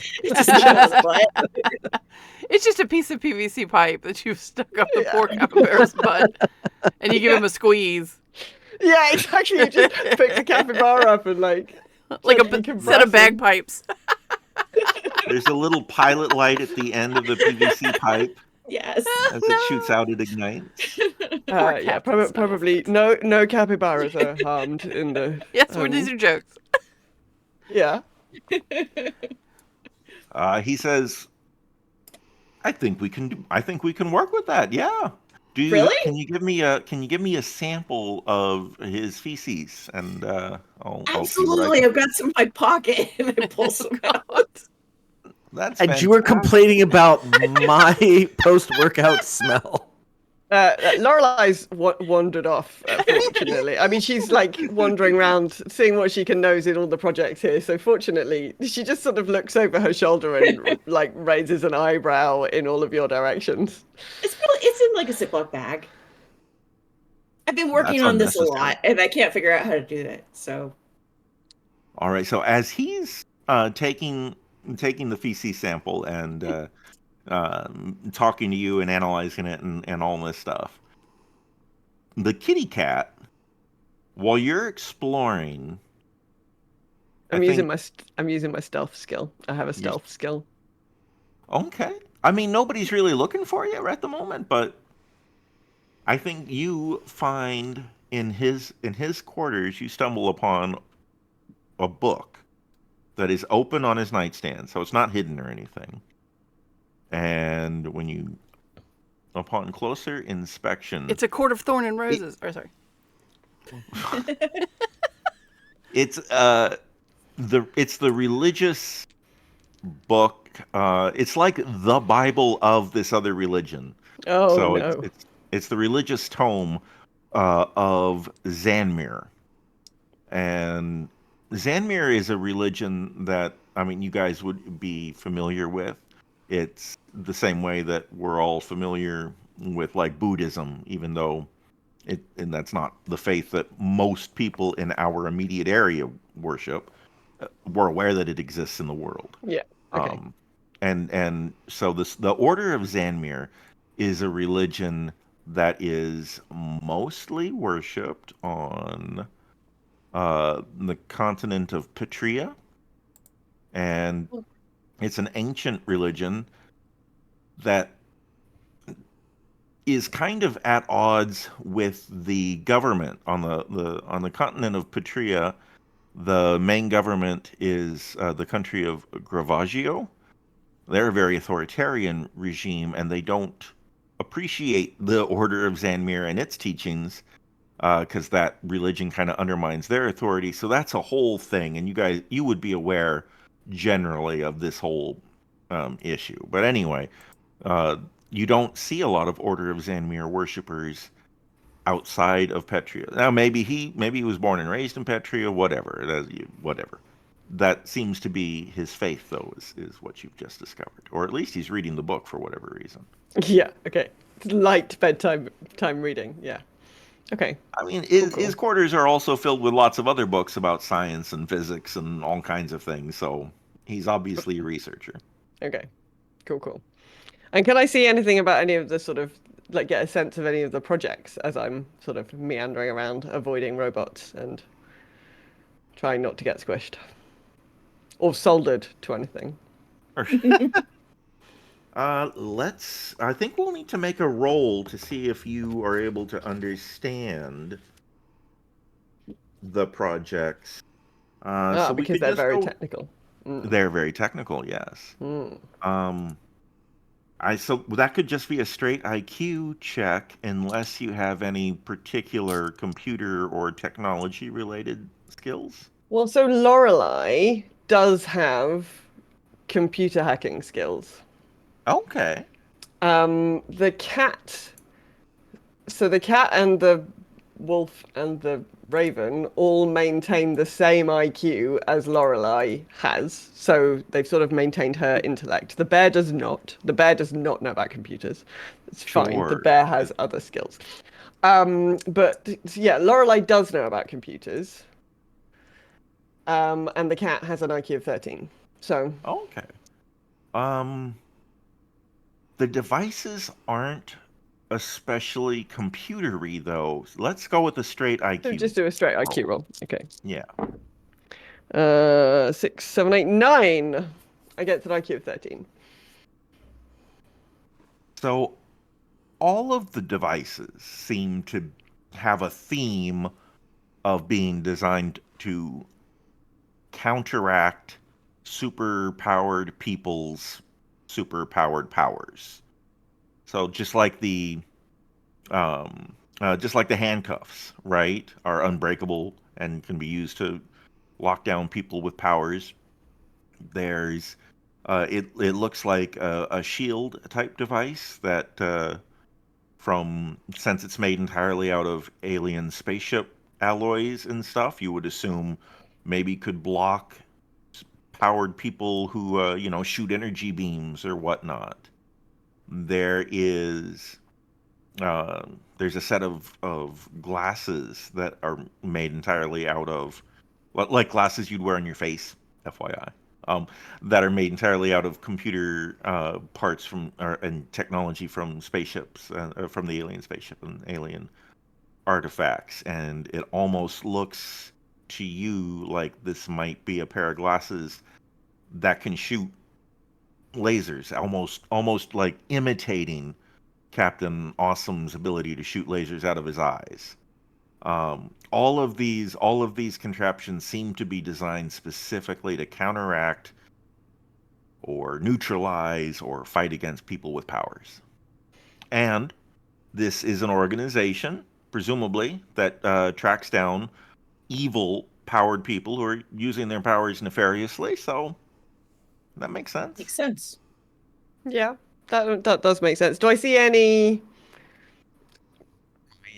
It's just a piece of PVC pipe that you've stuck up the poor capybara's butt, and you give him a squeeze. Yeah, exactly. You just pick the capybara up and like a set of bagpipes. There's a little pilot light at the end of the PVC pipe. Yes. As it shoots out, it ignites. Yeah, probably no capybaras are harmed in the. Yes, these are jokes. Yeah. He says, I think we can work with that. Yeah. Really? Can you give me a sample of his feces and I'll Absolutely. I've got some in my pocket and I pull some out. That's and fantastic. You were complaining about my post-workout smell. Lorelei's wandered off, fortunately. I mean, she's like wandering around, seeing what she can nose in all the projects here. So fortunately, she just sort of looks over her shoulder and like raises an eyebrow in all of your directions. It's in like a Ziploc bag. I've been working on this a lot, and I can't figure out how to do that. So, all right. So as he's taking the feces sample and talking to you and analyzing it and all this stuff, the kitty cat, while you're exploring, I'm using my stealth skill. I have a stealth skill. Okay. I mean, nobody's really looking for you at the moment, but I think you find in his quarters, you stumble upon a book that is open on his nightstand, so it's not hidden or anything. And upon closer inspection, it's a Court of Thorn and Roses. Sorry. It's the religious book. It's like the Bible of this other religion. Oh, so no. It's the religious tome of Zanmir. And Zanmir is a religion that, I mean, you guys would be familiar with. It's the same way that we're all familiar with like Buddhism, even though and that's not the faith that most people in our immediate area worship. We're aware that it exists in the world. Yeah. Okay. And so the Order of Zanmir is a religion that is mostly worshipped on the continent of Petria, and it's an ancient religion that is kind of at odds with the government on the continent of Patria. The main government is the country of Gravaggio. They're a very authoritarian regime, and they don't appreciate the Order of Zanmir and its teachings because that religion kind of undermines their authority. So that's a whole thing, and you would be aware generally of this whole issue. But anyway, you don't see a lot of Order of Zanmir worshippers outside of Petria. Now, maybe he was born and raised in Petria, whatever. Whatever. That seems to be his faith, though, is what you've just discovered. Or at least he's reading the book for whatever reason. Yeah, okay. Light bedtime reading, yeah. Okay. I mean, Cool. his quarters are also filled with lots of other books about science and physics and all kinds of things, so he's obviously a researcher. Okay. Cool. And can I see anything about any of the sort of, like, get a sense of any of the projects as I'm sort of meandering around, avoiding robots and trying not to get squished? Or soldered to anything? I think we'll need to make a roll to see if you are able to understand the projects. So we because could they're just very go- technical. They're very technical, yes. So that could just be a straight IQ check unless you have any particular computer or technology related skills. Well, so Lorelei does have computer hacking skills. Okay. The cat and the wolf and the raven all maintain the same IQ as Lorelei has, so they've sort of maintained her intellect. The bear does not. The bear does not know about computers. It's fine. The Sure. bear has other skills. But yeah, Lorelei does know about computers. And the cat has an IQ of 13. So Okay. The devices aren't especially computery though. Let's go with a straight IQ. so just do a straight IQ roll. Okay. Yeah. 6, 7, 8, 9. I get an IQ of 13. So all of the devices seem to have a theme of being designed to counteract superpowered people's superpowered powers. So just like the handcuffs, right, are unbreakable and can be used to lock down people with powers. There's it looks like a shield type device that since it's made entirely out of alien spaceship alloys and stuff, you would assume maybe could block powered people who shoot energy beams or whatnot. There's a set of glasses that are made entirely out of, like glasses you'd wear on your face, FYI, that are made entirely out of computer parts and technology from spaceships, from the alien spaceship and alien artifacts. And it almost looks to you like this might be a pair of glasses that can shoot lasers, almost like imitating Captain Awesome's ability to shoot lasers out of his eyes. All of these contraptions seem to be designed specifically to counteract or neutralize or fight against people with powers. And this is an organization, presumably, that tracks down evil powered people who are using their powers nefariously. So that makes sense. Makes sense. Yeah, that does make sense. Do I see any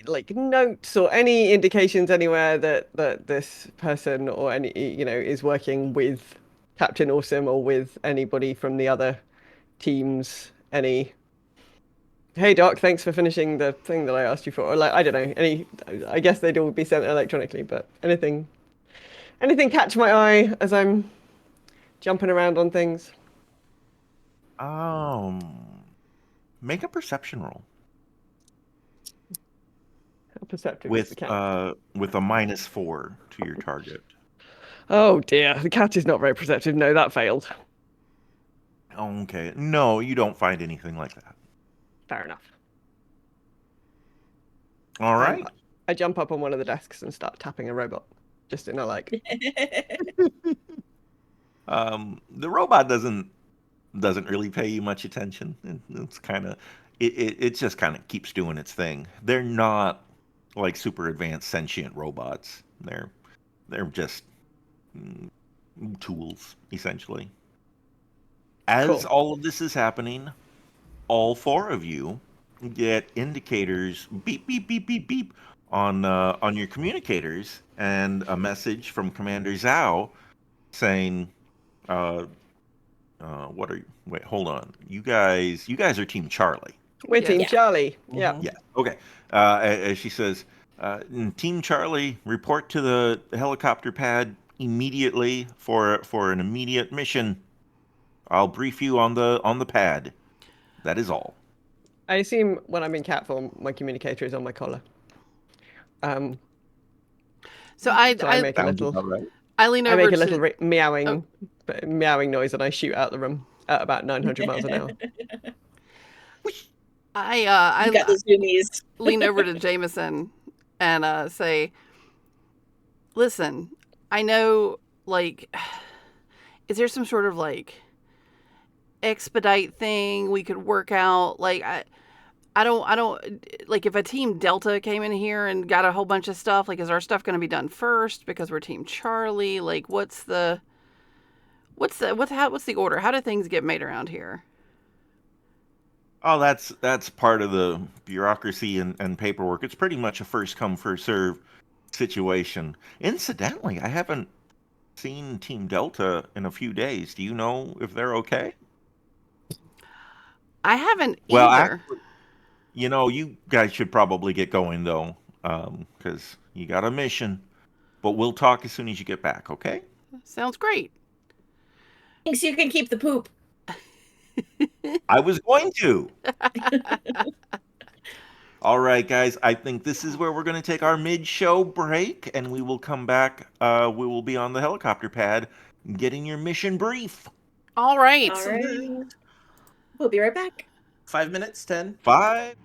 like notes or any indications anywhere that this person or any is working with Captain Awesome or with anybody from the other teams? Any? Hey Doc, thanks for finishing the thing that I asked you for. Or like I don't know. Any? I guess they'd all be sent electronically, but anything catch my eye as I'm jumping around on things? Make a perception roll. How perceptive is the cat? With a -4 to your target. Oh dear, the cat is not very perceptive. No, that failed. Okay. No, you don't find anything like that. Fair enough. All right. I jump up on one of the desks and start tapping a robot, just in a like. The robot doesn't really pay you much attention. It's kind of it just kind of keeps doing its thing. They're not like super advanced sentient robots. They're just tools essentially. As Cool. all of this is happening, all four of you get indicators beep beep beep beep beep on your communicators and a message from Commander Zhao saying what are you? Wait, hold on. You guys are Team Charlie. We're Team Yeah. Charlie. Yeah. Yeah. Okay. As she says, Team Charlie, report to the helicopter pad immediately for an immediate mission. I'll brief you on the pad. That is all. I assume when I'm in cat form, my communicator is on my collar. So I make a Sounds little. about right. I lean I over make a to little meowing noise and I shoot out the room at about 900 miles an hour. I You got the zoomies. lean over to Jameson and say, "Listen, I know, like, is there some sort of like expedite thing we could work out? Like, I don't like if a team Delta came in here and got a whole bunch of stuff. Like, is our stuff going to be done first because we're Team Charlie? Like, what's the order? How do things get made around here?" Oh, that's part of the bureaucracy and paperwork. It's pretty much a first come first serve situation. Incidentally, I haven't seen Team Delta in a few days. Do you know if they're okay? I haven't Well, either. actually, you guys should probably get going though, because you got a mission. But we'll talk as soon as you get back, okay? Sounds great. Thinks you can keep the poop. I was going to. All right, guys. I think this is where we're going to take our mid-show break, and we will come back. We will be on the helicopter pad getting your mission brief. All right. All right. We'll be right back. 5 minutes, 10. 5.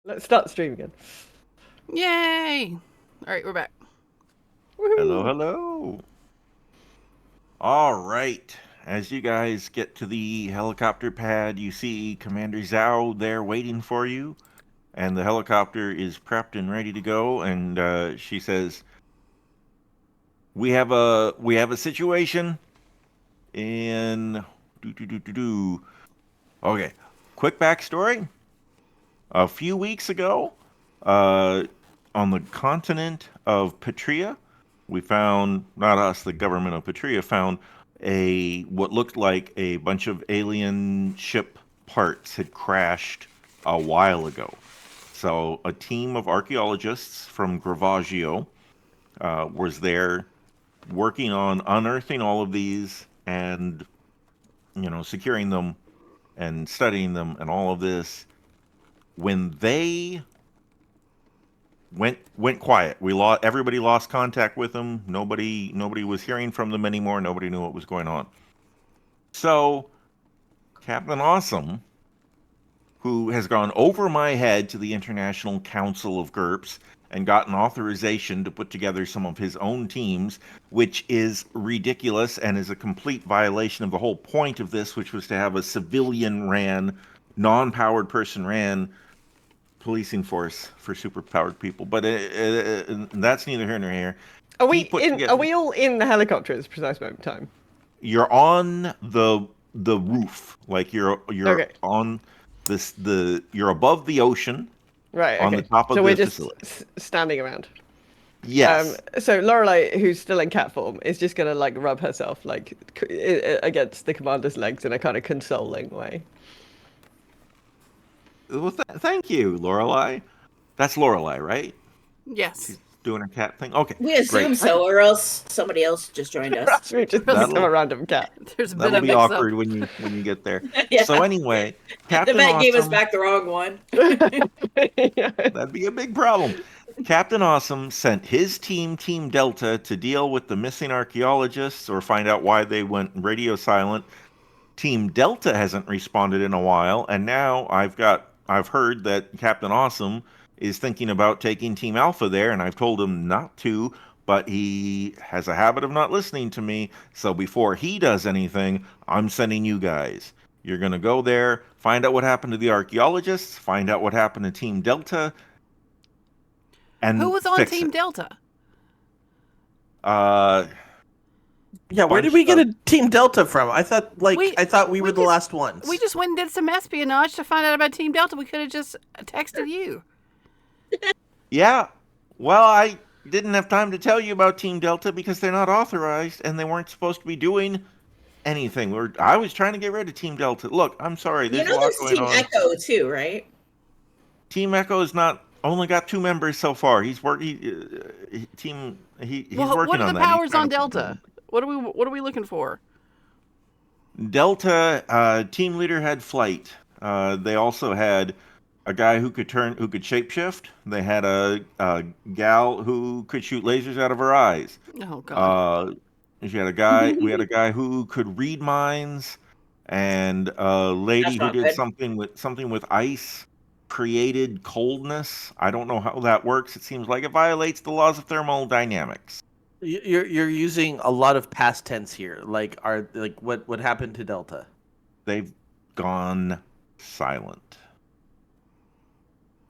Let's start the stream again. Yay! All right, we're back. Hello, hello. All right. As you guys get to the helicopter pad, you see Commander Zhao there waiting for you. And the helicopter is prepped and ready to go. And she says, we have a situation in... Okay. Quick backstory. A few weeks ago, on the continent of Petria, we found, not us, the government of Petria found what looked like a bunch of alien ship parts had crashed a while ago. So a team of archaeologists from Gravaggio was there working on unearthing all of these and, securing them and studying them and all of this. When they went quiet, everybody lost contact with them. Nobody was hearing from them anymore. Nobody knew what was going on. So Captain Awesome, who has gone over my head to the International Council of GURPS and gotten authorization to put together some of his own teams, which is ridiculous and is a complete violation of the whole point of this, which was to have a civilian-ran, non-powered person-ran policing force for superpowered people. But that's neither here nor here. Are we all in the helicopter at this precise moment in time? You're on the roof, like you're Okay. on you're above the ocean, Right. on Okay. the top of so the we're just facility. standing around. Yes. So Lorelei, who's still in cat form, is just gonna like rub herself like against the commander's legs in a kind of consoling way. Well, thank you, Lorelei. That's Lorelei, right? Yes. She's doing her cat thing. Okay. We assume great. so, or else somebody else just joined us. We just That'll- become a random cat. There's a bit That'll of be mix-up. awkward when you get there. Yeah. So anyway, Captain The vet gave us Awesome- back the wrong one. That'd be a big problem. Captain Awesome sent his team Delta, to deal with the missing archaeologists or find out why they went radio silent. Team Delta hasn't responded in a while, and now I've heard that Captain Awesome is thinking about taking Team Alpha there, and I've told him not to, but he has a habit of not listening to me, so before he does anything, I'm sending you guys. You're going to go there, find out what happened to the archaeologists, find out what happened to Team Delta, and Who was on fix Team it. Delta? Yeah, where did we get a Team Delta from? I thought we were the last ones. We just went and did some espionage to find out about Team Delta. We could have just texted you. Yeah. Well, I didn't have time to tell you about Team Delta because they're not authorized and they weren't supposed to be doing anything. I was trying to get rid of Team Delta. Look, I'm sorry. There's a lot there's going Team on. Echo too, right? Team Echo is only got 2 members so far. He's working. He's Well, working what are on the that. powers on Delta? What are we looking for? Delta team leader had flight. They also had a guy who could shapeshift. They had a gal who could shoot lasers out of her eyes. Oh God. We had a guy who could read minds, and a lady who did something with ice, created coldness. I don't know how that works. It seems like it violates the laws of thermodynamics. You're using a lot of past tense here. What happened to Delta? They've gone silent.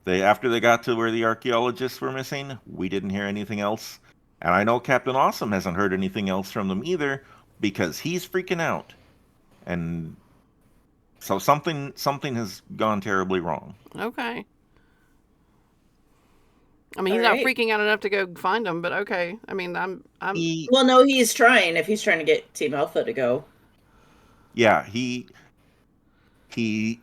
After they got to where the archaeologists were missing, we didn't hear anything else. And I know Captain Awesome hasn't heard anything else from them either, because he's freaking out. And so something has gone terribly wrong. Okay. I mean, he's not freaking out enough to go find them, but okay. I mean, Well, no, he's trying. If he's trying to get Team Alpha to go. Yeah, he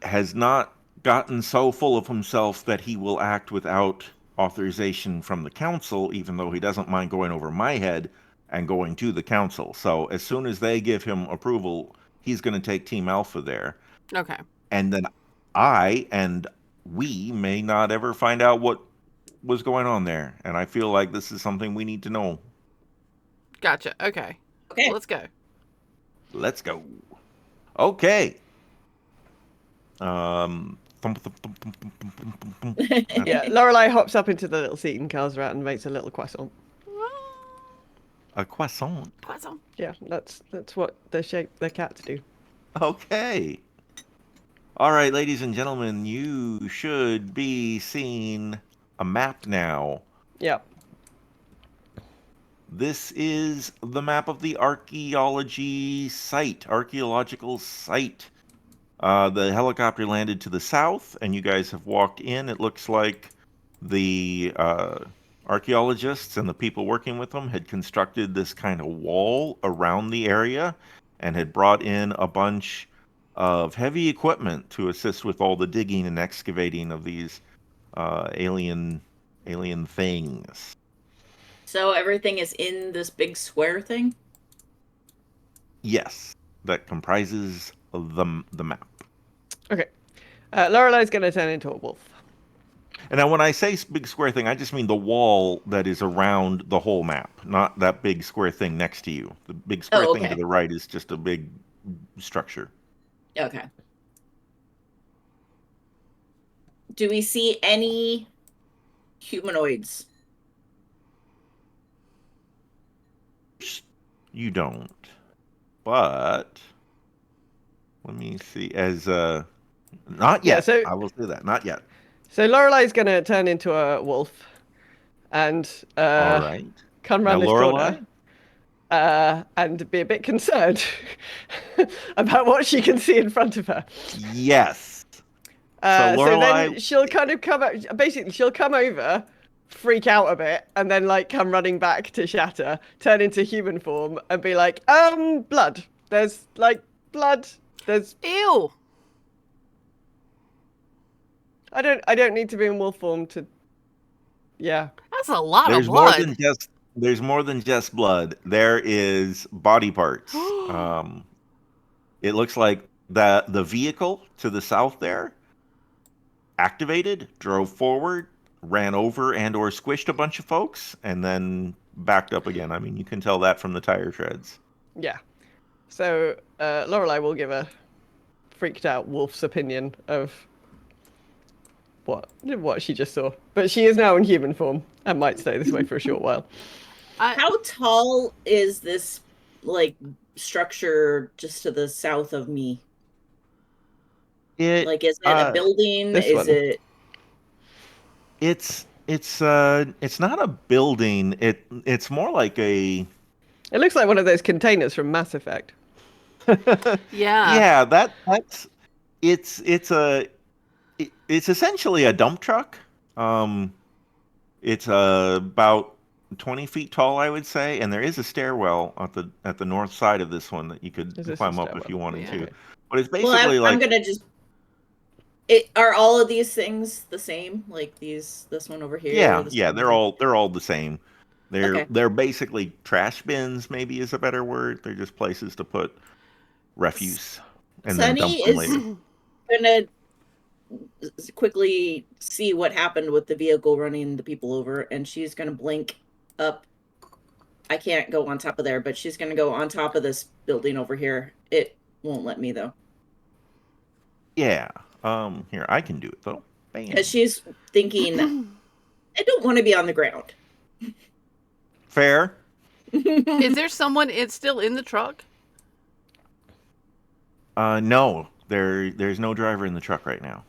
has not gotten so full of himself that he will act without authorization from the council, even though he doesn't mind going over my head and going to the council. So as soon as they give him approval, he's going to take Team Alpha there. okay. And then we may not ever find out what was going on there. And I feel like this is something we need to know. Gotcha. Okay. Okay. Let's go. Let's go. Okay. thump, thump, thump, thump, thump, thump, thump, thump, thump. Yeah, Lorelei hops up into the little seat and carves her out and makes a little croissant. A croissant. Croissant. Yeah, that's what the cats do. Okay. All right, ladies and gentlemen, you should be seeing a map now. Yep. This is the map of the archaeological site. The helicopter landed to the south, and you guys have walked in. It looks like the archaeologists and the people working with them had constructed this kind of wall around the area and had brought in a bunch of heavy equipment to assist with all the digging and excavating of these alien things. So everything is in this big square thing? Yes, that comprises the map. Okay. Lorelei's going to turn into a wolf. And now when I say big square thing, I just mean the wall that is around the whole map, not that big square thing next to you. The big square thing to the right is just a big structure. Okay. Do we see any humanoids? You don't. But let me see. Not yet. Yeah, so, I will say that. Not yet. So Lorelei's going to turn into a wolf and All right. come around now, this Lorelei? corner and be a bit concerned about what she can see in front of her. Yes. So Lorelei... then she'll kind of she'll come over, freak out a bit, and then like come running back to Shatter, turn into human form, and be like, blood. There's like blood. There's Ew. I don't need to be in wolf form to. Yeah. That's a lot There's of blood. there's more than just blood. There is body parts. It looks like the vehicle to the south there activated, drove forward, ran over and or squished a bunch of folks, and then backed up again. I mean, you can tell that from the tire treads. Yeah. So Lorelei will give a freaked out wolf's opinion of what she just saw. But she is now in human form and might stay this way for a short while. How tall is this like structure just to the south of me? Like, is it a building? Is it? It's not a building. It's more like a. It looks like one of those containers from Mass Effect. Yeah. Yeah, it's essentially a dump truck. It's about 20 feet tall, I would say, and there is a stairwell at the north side of this one that you could climb up if you wanted to. But it's basically I'm gonna just. Are all of these things the same? Like this one over here? Yeah, they're all the same. They're basically trash bins, maybe is a better word. They're just places to put refuse and then dump them later. Gonna quickly see what happened with the vehicle running the people over, and she's gonna blink up. I can't go on top of there, but she's gonna go on top of this building over here. It won't let me though. Yeah. Here, I can do it though. Because she's thinking, I don't want to be on the ground. Fair. Is there someone? It's still in the truck. No. There's no driver in the truck right now.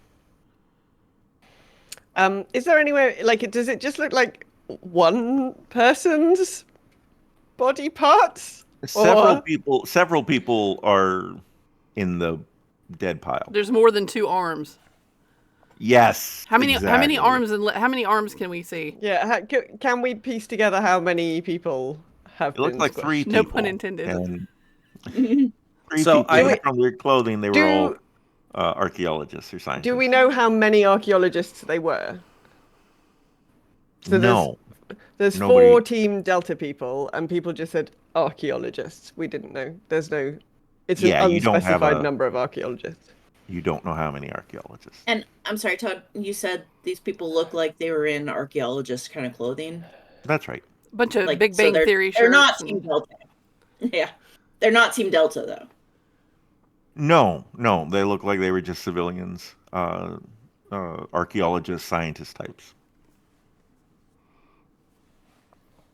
Is there anywhere like does it just look like one person's body parts? Several people are in the dead pile. There's more than 2 arms. Yes. How many exactly. how many arms can we see? Yeah, can we piece together how many people have been It looked like squished? 3 people. No pun intended. And 3 So people from their clothing, they were all archaeologists or scientists. Do we know how many archaeologists they were? So no. There's Nobody. 4 Team Delta people, and people just said archaeologists. We didn't know. There's no. It's an unspecified number of archaeologists. You don't know how many archaeologists. And I'm sorry, Todd, you said these people look like they were in archaeologist kind of clothing. That's right. Bunch of Like, Big Bang Theory shirts. They're not Team Delta. Yeah. They're not Team Delta, though. No. They look like they were just civilians. archaeologist, scientist types.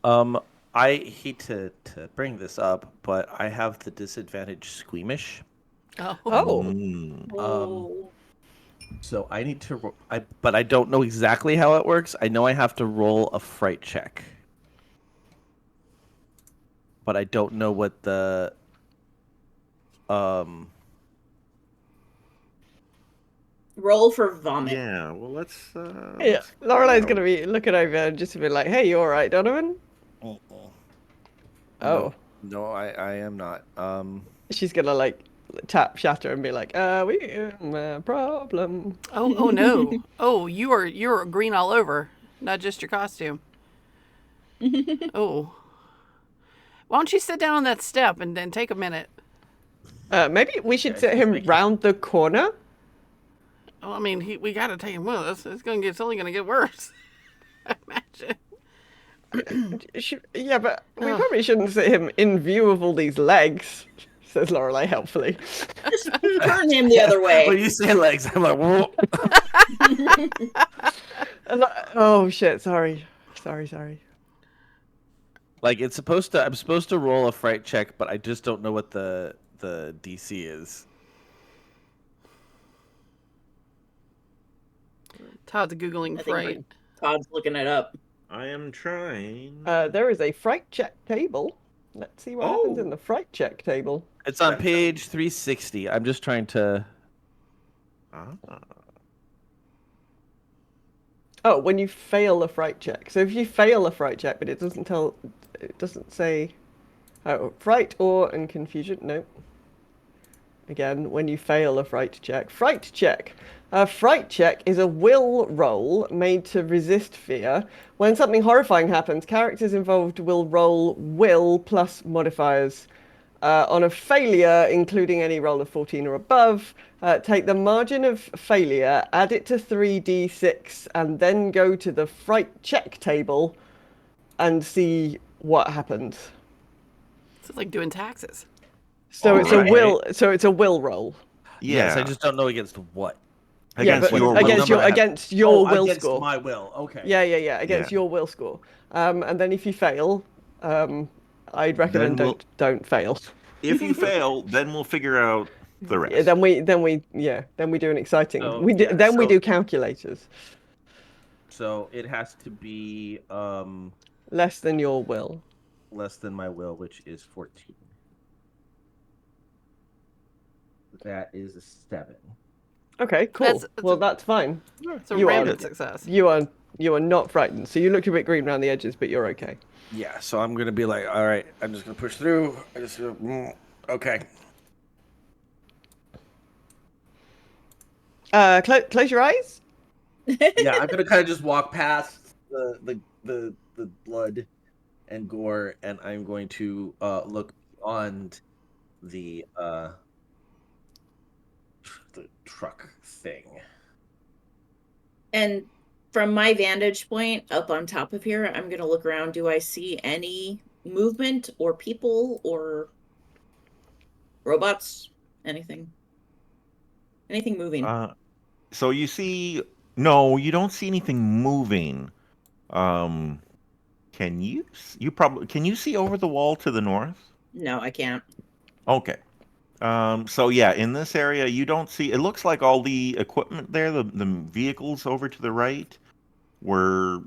I hate to bring this up, but I have the disadvantage squeamish. Oh. Oh. So I need to. But I don't know exactly how it works. I know I have to roll a fright check, but I don't know what the Roll for vomit. Yeah, well, let's. Yeah, Lorelei's gonna be looking over and just be like, "Hey, you all right, Donovan?" Oh, no, I am not. she's gonna like tap Shatter and be like, we a problem." Oh no. Oh, you're green all over, not just your costume. Oh. Why don't you sit down on that step and then take a minute? Maybe we should set him round the corner. Well, I mean, we got to take him with us. It's only gonna get worse. I imagine. Yeah, but we probably shouldn't set him in view of all these legs, says Lorelei helpfully. Just turn him the other way. When you say legs, I'm like, whoa. Oh shit! Sorry. Like I'm supposed to roll a fright check, but I just don't know what the DC is. Todd's googling fright. Todd's looking it up. I am trying. There is a fright check table. Let's see what happens in the fright check table. It's on page 360. I'm just trying to. Oh, when you fail a fright check. So if you fail a fright check, but it doesn't say, fright and confusion. Nope. Again, when you fail a fright check. Fright check. A fright check is a will roll made to resist fear. When something horrifying happens, characters involved will roll will plus modifiers. On a failure, including any roll of 14 or above, take the margin of failure, add it to 3d6, and then go to the fright check table and see what happens. It's like doing taxes. So it's a will. So it's a will roll. Yeah. Yes, I just don't know against what. Against your will against score. My will. Okay. Yeah. Against your will score. And then if you fail, I'd recommend don't fail. If you fail, then we'll figure out the rest. Yeah, then we do an exciting. We do calculators. So it has to be less than your will. Less than my will, which is 14. That is a 7. Okay, cool. That's fine. It's a random success. You are not frightened. So you look a bit green around the edges, but you're okay. Yeah, so I'm gonna be like, all right, I'm just gonna push through. Okay. Close your eyes. Yeah, I'm gonna kind of just walk past the blood and gore, and I'm going to look beyond the truck thing. And from my vantage point up on top of here, I'm going to look around. Do I see any movement or people or robots? Anything moving? So you see, no, you don't see anything moving. Can you see over the wall to the north? No, I can't. Okay. So yeah, in this area, you don't see. It looks like all the equipment there, the vehicles over to the right, have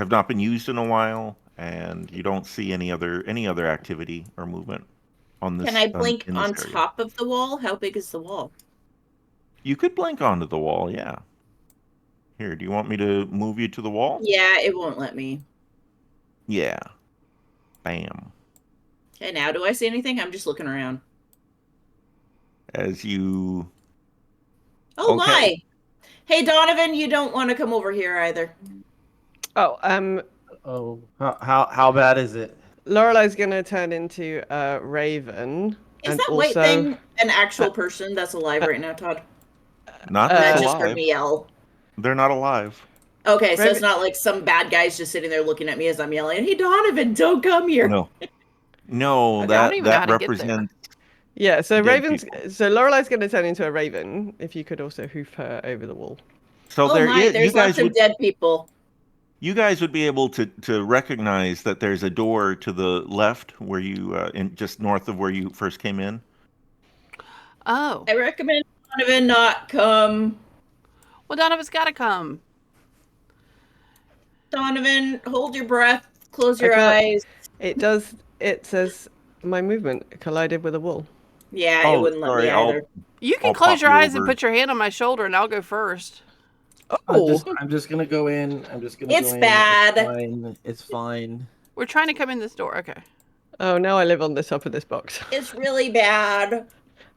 not been used in a while, and you don't see any other activity or movement on this. Can I blink in this on area. top of the wall? How big is the wall? You could blink onto the wall, yeah. Here, do you want me to move you to the wall? Yeah, it won't let me. Yeah. Bam. Okay, now do I see anything? I'm just looking around. As you... Oh, okay. My! Hey, Donovan, you don't want to come over here either. Oh, how bad is it? Lorelei's gonna turn into Raven. Is that white thing an actual person that's alive right now, Todd? Not that alive. Just heard me yell. They're not alive. Okay, so it's not like some bad guy's just sitting there looking at me as I'm yelling, "Hey, Donovan, don't come here." No, that represents Yeah, so Dead Raven's. people. So Lorelei's going to turn into a raven. If you could also hoof her over the wall. So Oh there my, is. You there's lots guys of would. dead people. You guys would be able to recognize that there's a door to the left where you, just north of where you first came in. Oh. I recommend Donovan not come. Well, Donovan's got to come. Donovan, hold your breath, close I your can't- eyes. It does. It says my movement collided with a wall. Yeah, it wouldn't let me either. You can I'll close pop your you eyes and over. put your hand on my shoulder, and I'll go first. Oh, I'm just gonna go in. It's bad. It's fine. It's fine. We're trying to come in this door. Okay. oh! Now I live on the top of this box. It's really bad.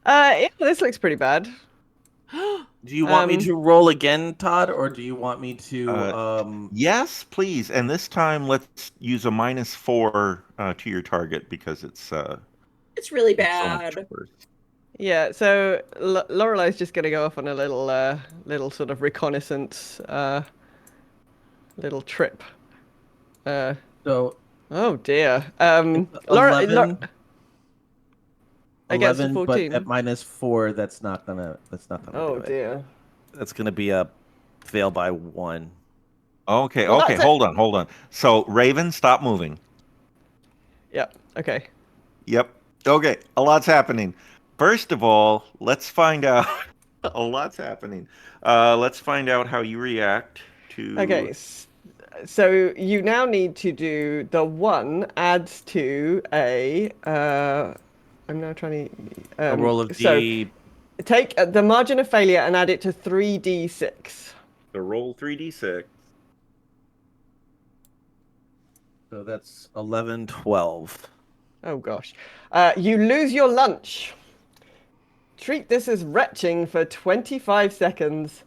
Yeah, this looks pretty bad. Do you want me to roll again, Todd, or do you want me to? Yes, please. And this time, let's use a -4 to your target because it's It's really it's so much bad. worse. Yeah, so Lorelei's just gonna go off on a little sort of reconnaissance, little trip. So Oh dear. it's 11, Against a 11, but 14. at -4, that's not gonna Oh do it. dear. That's gonna be a fail by 1. Okay, Well, okay, that's it. hold on. So Raven, stop moving. Yeah. Okay. Yep. Okay, a lot's happening. First of all, let's find out. A lot's happening. Let's find out how you react to. Okay. So you now need to do the 1 adds to a. I'm now trying to. A roll of so D. take the margin of failure and add it to 3d6. So roll 3d6. So that's 11, 12. Oh gosh. You lose your lunch. Treat this as retching for 25 seconds.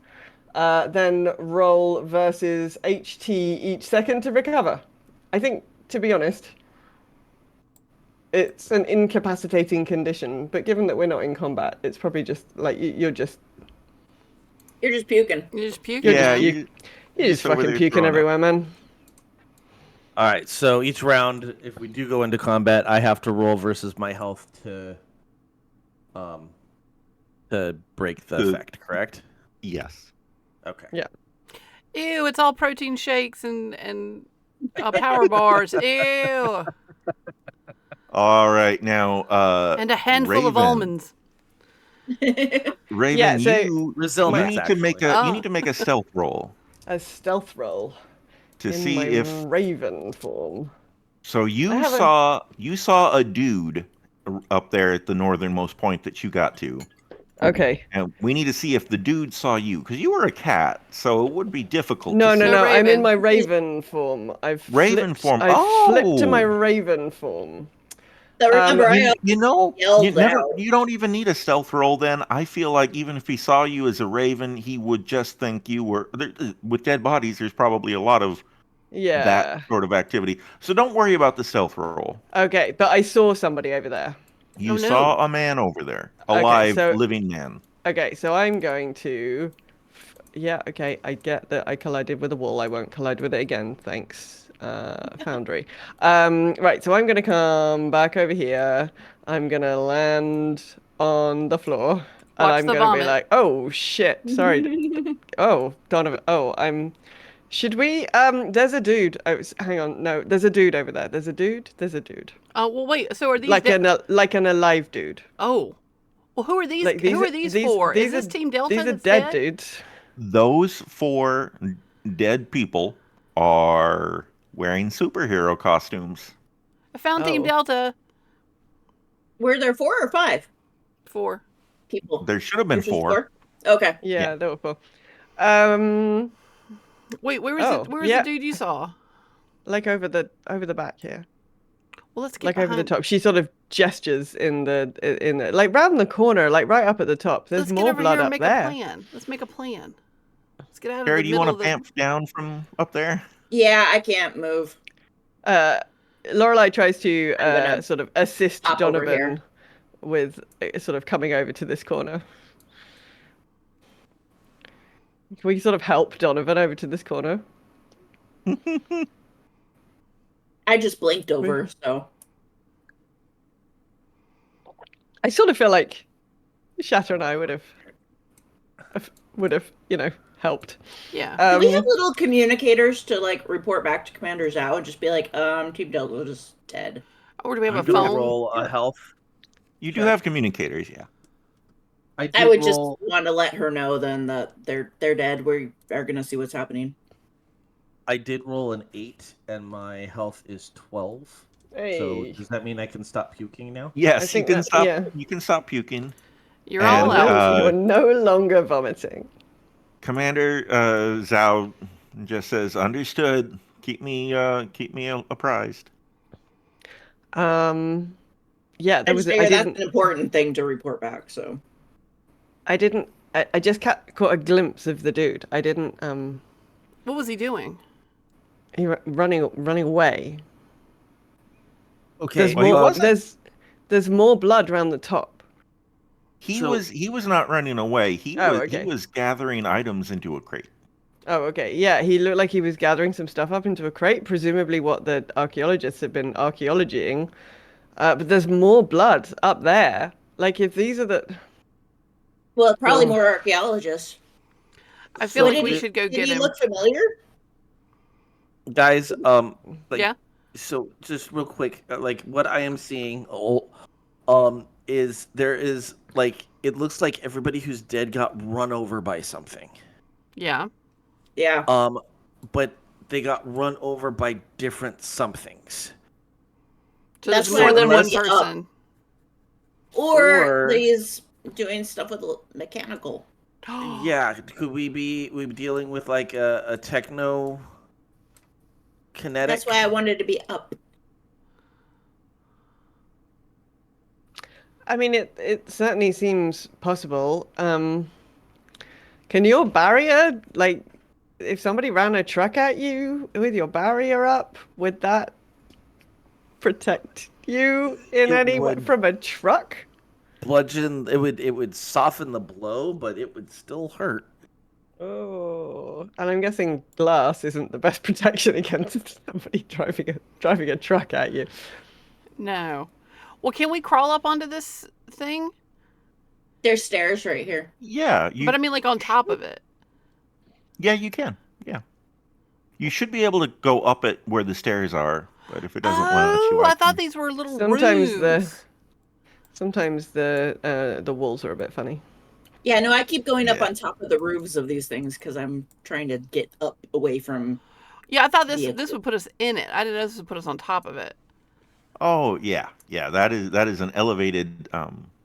Then roll versus HT each second to recover. I think, to be honest, it's an incapacitating condition. But given that we're not in combat, it's probably just like you're just puking. You just puking. Yeah, man. you're just over fucking there puking throwing up. everywhere, man. All right. So each round, if we do go into combat, I have to roll versus my health to break the effect. Correct? Yes. Okay. Yeah. Ew, it's all protein shakes and power bars. Ew. All right, now. And a handful of Raven. almonds. Raven, Yeah, so- you Resilience, need to make actually. you need to make a stealth roll A stealth roll to in see my if. raven form. So you haven't- saw a dude up there at the northernmost point that you got to, Okay. and we need to see if the dude saw you because you were a cat, so it would be difficult. No, to no, see. no. I'm in raven. my raven form. Raven form. I've flipped to my Oh! raven form. So remember, I yelled You don't even need a stealth roll. Then I feel like even if he saw you as a raven, he would just think you were. With dead bodies, there's probably a lot of Yeah. that sort of activity. So don't worry about the stealth roll. Okay, but I saw somebody over there. You Oh, no. saw a man over there, a Okay, live, so- living man. Okay, so I'm going to. Yeah, okay, I get that I collided with a wall. I won't collide with it again. Thanks, Foundry. Right, so I'm going to come back over here. I'm going to land on the floor. And Watch I'm the going to be vomit. like, oh, shit. Sorry. Oh, Donovan. Oh, Should we? There's a dude. Oh, hang on. No, there's a dude over there. There's a dude. Oh, well, wait. So are these Like an alive dude. Oh. Well, who are these? Like, who are these for? Is this Team Delta? These are that's dead dudes. Those 4 dead people are wearing superhero costumes. I found Team Oh. Delta. Were there 4 or 5 4. people? There should have been There's just 4. Okay. Yeah, there were 4. Wait, where is Oh, it? Where is yeah. the dude you saw? Like over the back here. Well, let's get Like behind. over the top. She sort of gestures in the like round the corner, like right up at the top. There's Let's more get over blood here and up make there. a plan. Let's make a plan. Let's get out of Carrie, the do you middle want to of the... bamf down from up there? Yeah, I can't move. Lorelei tries to I'm gonna sort of assist hop over Donovan here. with sort of coming over to this corner. Can we sort of help Donovan over to this corner? I just blinked over, so. I sort of feel like Shatter and I would have, helped. Yeah. Do we have little communicators to like report back to Commander Zhao and just be like, Team Delta is dead? Or do we have a Do phone? roll a health. You do check. have communicators, yeah. I would just want to let her know then that they're dead. We are gonna see what's happening. I did roll an 8, and my health is 12. So Hey. does that mean I can stop puking now? Yes, you think can that- stop. yeah. You can stop puking. You're all And, out. You're no longer vomiting. Commander Zhao just says, "Understood. Keep me apprised." Yeah, there was. I That's didn't. an important thing to report back. So I didn't. I just caught a glimpse of the dude. I didn't. What was he doing? He running away. Okay. There's more blood around the top. He was not running away. He okay. was gathering items into a crate. Oh, okay. Yeah, he looked like he was gathering some stuff up into a crate, presumably what the archaeologists have been archaeologying. But there's more blood up there. Like, if these are the... Well, probably more archaeologists. I feel like we should go Did get he him. look familiar? Guys, Yeah. So just real quick, like what I am seeing, is there is like it looks like everybody who's dead got run over by something. Yeah. Yeah. But they got run over by different somethings. So That's there's more than one why I person. Or he's doing stuff with mechanical. Yeah, could we be dealing with like a techno kinetic? That's why I wanted to be up. I mean, it certainly seems possible. Can your barrier, like, if somebody ran a truck at you with your barrier up, would that protect you in any way from a truck? Bludgeon, it would soften the blow, but it would still hurt. Oh, and I'm guessing glass isn't the best protection against somebody driving a truck at you. No. Well, can we crawl up onto this thing? There's stairs right here. Yeah, But I mean, like on top of it. Yeah, you can. Yeah, you should be able to go up it where the stairs are. But if it doesn't let you, I thought these were little Sometimes rooms. the walls are a bit funny. Yeah, no, I keep going up on top of the roofs of these things because I'm trying to get up away from. Yeah, I thought this would put us in it. I didn't know this would put us on top of it. Oh yeah. That is an elevated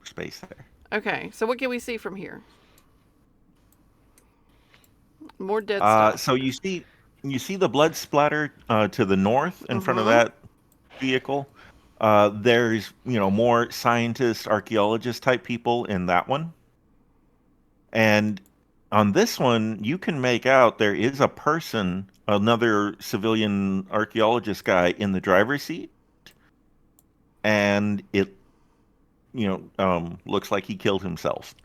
space there. Okay, so what can we see from here? More dead stuff. So you see the blood splatter to the north in front of that vehicle. There's more scientist, archaeologist type people in that one. And on this one, you can make out there is a person, another civilian archaeologist guy in the driver's seat. And it, looks like he killed himself.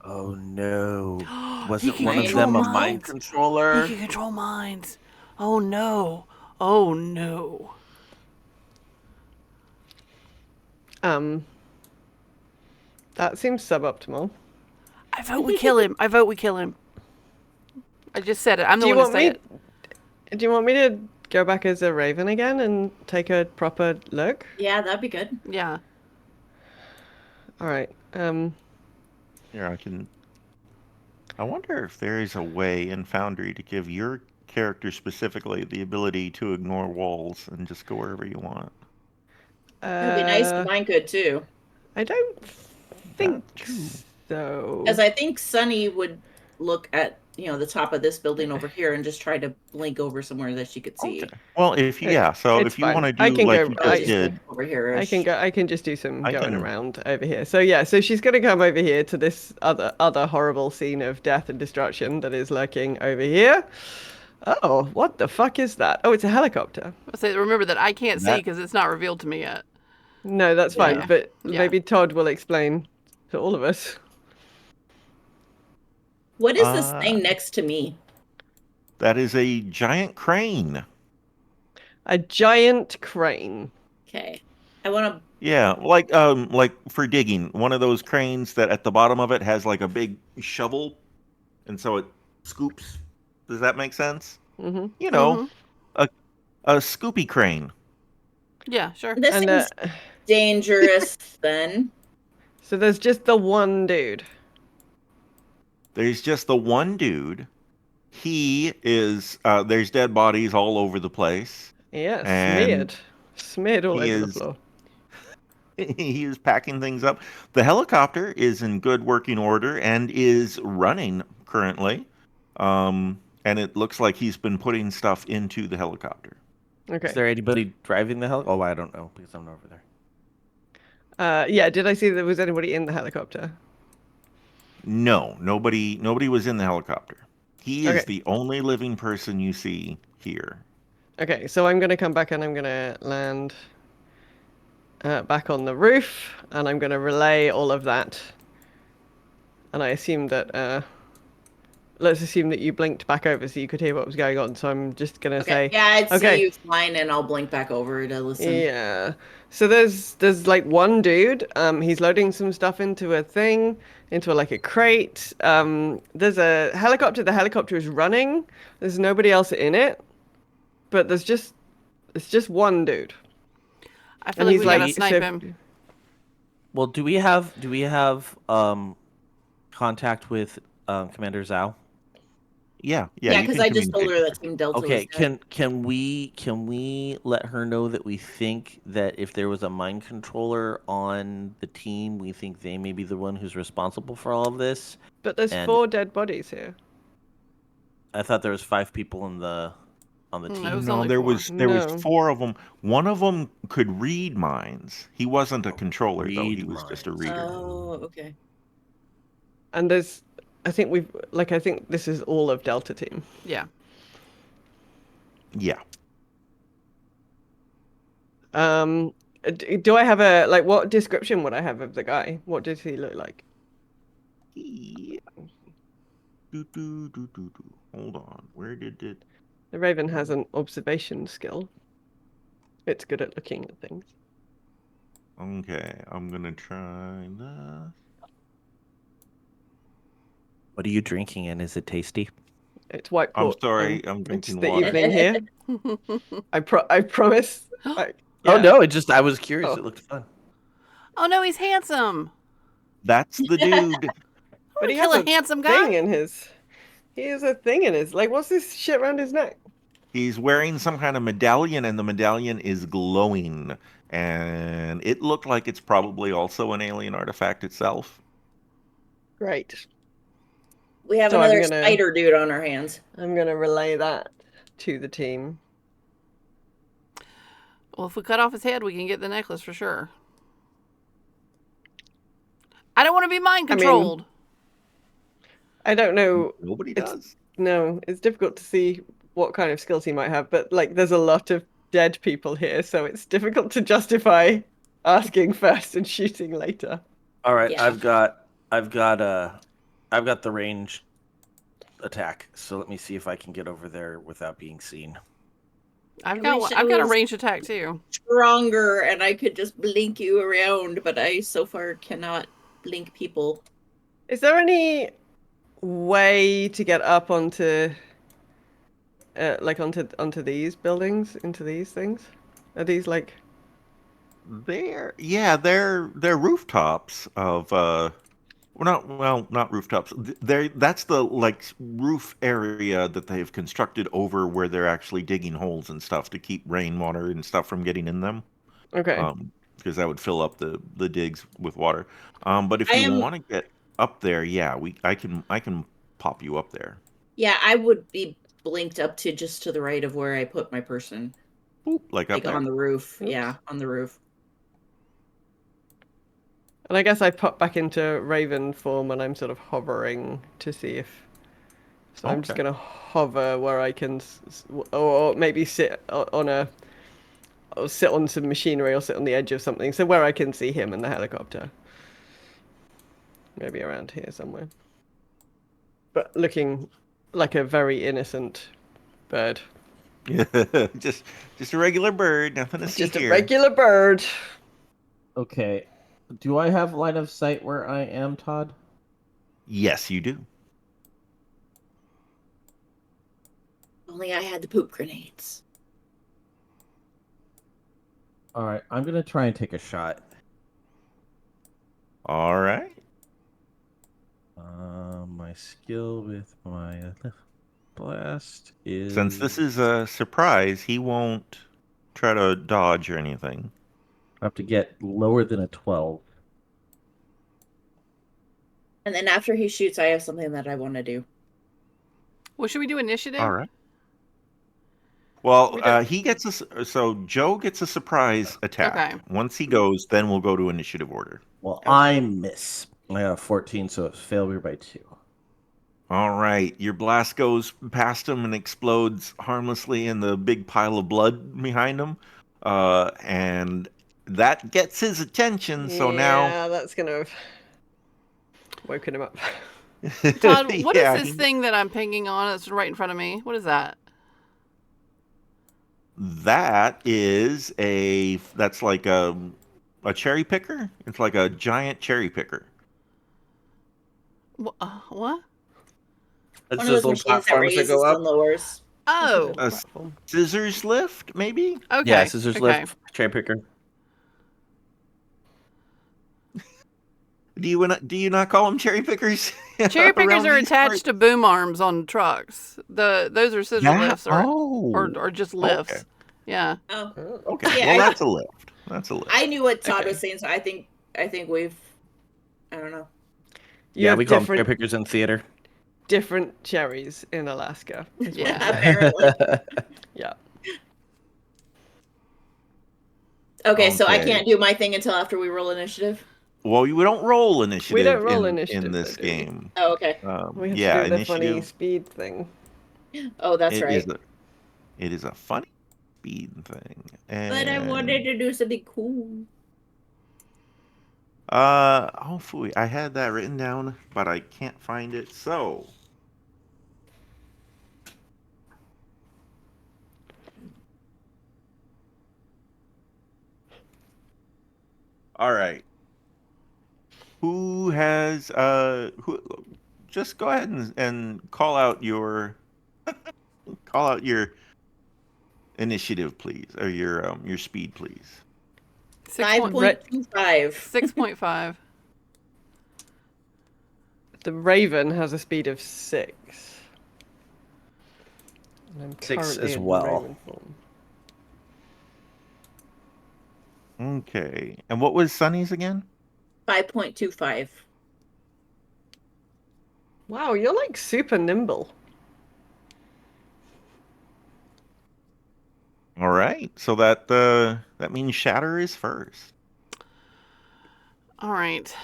Oh no. He Wasn't can one of control them a minds. mind controller? He can control minds. Oh no. Oh no. That seems suboptimal. I vote we kill him. I vote we kill him. I just said it. I'm the one to say it. Do you want me to go back as a raven again and take a proper look? Yeah, that'd be good. Yeah. All right. Here, I wonder if there is a way in Foundry to give your character specifically the ability to ignore walls and just go wherever you want. That'd be nice if mine could too. I don't think so. Because I think Sunny would look at the top of this building over here and just try to blink over somewhere that she could see. Okay. Well, if you want to do like you just did over here, I can just do some going can- around over here. So yeah, so she's gonna come over here to this other horrible scene of death and destruction that is lurking over here. Oh, what the fuck is that? Oh, it's a helicopter. I say remember that I can't see because it's not revealed to me yet. No, that's fine, Yeah. but Yeah. maybe Todd will explain to all of us. What is this thing next to me? that is a giant crane. A giant crane. Okay. I want to. Yeah, like for digging, one of those cranes that at the bottom of it has like a big shovel, and so it scoops. Does that make sense? Mm-hmm. You know, Mm-hmm. a a scoopy crane. Yeah, sure. This And seems dangerous. Then so there's just the one dude. There's just the one dude. He is. There's dead bodies all over the place, Yeah, and smeared all he over the is floor. he is packing things up. The helicopter is in good working order and is running currently. And it looks like he's been putting stuff into the helicopter. Okay. Is there anybody driving the hell? Oh, I don't know because I'm not over there. Yeah. Did I see there was anybody in the helicopter? No, nobody was in the helicopter. He is Okay. the only living person you see here. Okay. So I'm gonna come back and I'm gonna land back on the roof, and I'm gonna relay all of that. And I assume that let's assume that you blinked back over so you could hear what was going on. So I'm just gonna okay, say, yeah, I'd okay. see you flying, and I'll blink back over to listen. Yeah. So there's like one dude. He's loading some stuff into a thing, into like a crate. There's a helicopter. The helicopter is running. There's nobody else in it, but it's just one dude. I feel And like he's we gotta like, snipe so- him. Well, do we have contact with Commander Zhao? Yeah, Yeah, you because can I just told her communicate. that Team Delta Okay, was dead. can we let her know that we think that if there was a mind controller on the team, we think they may be the one who's responsible for all of this? But there's And 4 dead bodies here. I thought there was 5 people on the It team. was No, only there 4. was No. 4 of them. One of them could read minds. He wasn't a controller though. He read was just a minds. reader. Oh, okay. And I think this is all of Delta Team. Yeah. Yeah. Do I have what description would I have of the guy? What does he look like? Yeah. Hold on. Where did it? The Raven has an observation skill. It's good at looking at things. Okay, I'm gonna try this. What are you drinking and is it tasty? It's white I'm port. sorry, and I'm it's drinking the water. evening here. I promise. Oh Yeah. no, I was curious. Oh. It looked fun. Oh no, he's handsome. That's the dude. But he Kill has a handsome thing guy. in his. He has a thing in his. What's this shit around his neck? He's wearing some kind of medallion, and the medallion is glowing. And it looked like it's probably also an alien artifact itself. Great. We have So I'm another gonna- spider dude on our hands. I'm gonna relay that to the team. Well, if we cut off his head, we can get the necklace for sure. I don't want to be mind I mean- controlled. I don't know. Nobody It's- does. No, it's difficult to see what kind of skills he might have, but there's a lot of dead people here, so it's difficult to justify asking first and shooting later. All right, Yeah. I've got the range attack. So let me see if I can get over there without being seen. I've I got wish I've I got a was- range attack too. Stronger, and I could just blink you around, but I so far cannot blink people. Is there any way to get up onto onto these buildings, into these things? Are these They're rooftops of not rooftops. That's the roof area that they've constructed over where they're actually digging holes and stuff to keep rainwater and stuff from getting in them. okay? Because that would fill up the digs with water. But if I you am- want to get up there, yeah, I can pop you up there. Yeah, I would be blinked up to just to the right of where I put my person. Boop, like up Like there. on the roof. Oops. Yeah, on the roof. And I guess I pop back into Raven form and I'm sort of hovering to see if. So I'm just Okay. gonna hover where I can, or maybe sit on some machinery or sit on the edge of something, so where I can see him in the helicopter. Maybe around here somewhere. But looking like a very innocent bird. just a regular bird, nothing to see Just a here. regular bird. Okay. Do I have line of sight where I am, Todd? Yes, you do. Only I had the poop grenades. All right. I'm gonna try and take a shot. All right. My skill with my blast is. Since this is a surprise, he won't try to dodge or anything. I have to get lower than a 12. And then after he shoots, I have something that I want to do. Well, should we do initiative? All right. Well, We don't- he gets so Joe gets a surprise attack. Okay. Once he goes, then we'll go to initiative order. Well, I miss. I got a 14, so it's failure by 2. All right, your blast goes past him and explodes harmlessly in the big pile of blood behind him, and that gets his attention. So now, Yeah, that's gonna have woken him up. Todd, what is Yeah, this thing that I'm pinging on? It's right in front of me. What is that? That's like a cherry picker. It's like a giant cherry picker. What? It's One of those those little machines that platforms that raises go and up. lowers. Oh, A scissors lift, maybe. okay. Yeah, scissors okay. lift, cherry picker. Do you not call them cherry pickers? Cherry pickers around are these attached parts? to boom arms on trucks. Those are scissor lifts or just lifts. Okay. Yeah. Oh, Okay, Yeah, well I- that's a lift. That's a lift. I knew what Todd Okay. was saying, so I think we've. I don't know. You Yeah, have we call them cherry different pickers in theater. different cherries in Alaska. is what- Yeah. Apparently. Yeah. Okay, so I Okay. can't do my thing until after we roll initiative. Well, you don't roll initiative. We don't roll in initiative, this though, do we? game. Oh, okay. We have Yeah, to do the funny initiative. speed thing. Oh, that's It right. is a funny speed thing. But I wanted to do something cool. Hopefully I had that written down, but I can't find it. So, all right. Who has who? Just go ahead and call out your initiative, please, or your speed, please. 5.25. 6.5. The Raven has a speed of 6. And I'm 6 currently as in well. Raven form. Okay. And what was Sunny's again? 5.25. Wow, you're like super nimble. All right. So that means Shatter is first. All right.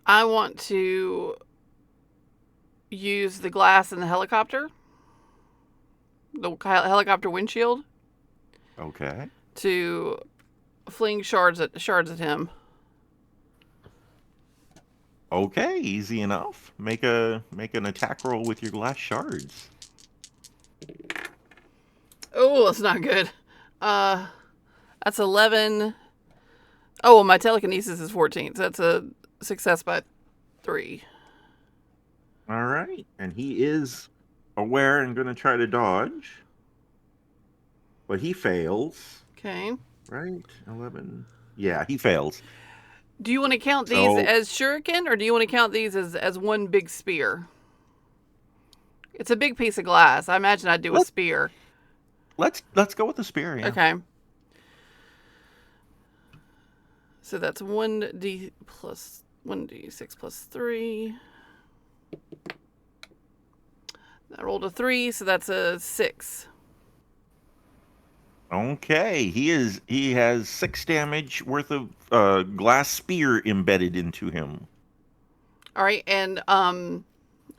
I want to use the glass in the helicopter, the helicopter windshield, Okay. to fling shards at him. Okay, easy enough. Make an attack roll with your glass shards. Oh, that's not good. That's 11. Oh, well, my telekinesis is 14, so that's a success by 3. All right. And he is aware and going to try to dodge. But he fails. Okay. Right? 11. Yeah, he fails. Do you want to count these So- as shuriken, or do you want to count these as one big spear? It's a big piece of glass. I imagine I'd do a Let's- spear. Let's go with the spear. Yeah. Okay. So that's 1d6 plus 3. I rolled a 3, so that's a 6. Okay, he has 6 damage worth of glass spear embedded into him. All right, and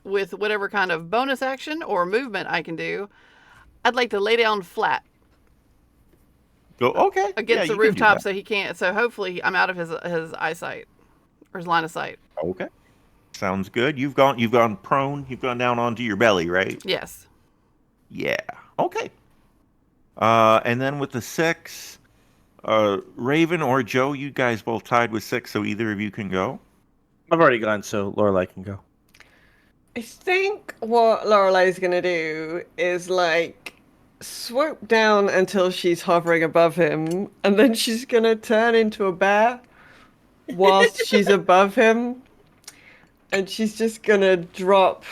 with whatever kind of bonus action or movement I can do, I'd like to lay down flat Go okay. against yeah, the you can do rooftop that. so he can't. So hopefully I'm out of his eyesight or his line of sight. Okay, sounds good. You've gone prone. You've gone down onto your belly, right? Yes. Yeah. Okay. And then with the 6, Raven or Joe, you guys both tied with 6, so either of you can go. I've already gone, so Lorelai can go. I think what Lorelai's gonna do is like swoop down until she's hovering above him, and then she's gonna turn into a bear whilst she's above him, and she's just gonna drop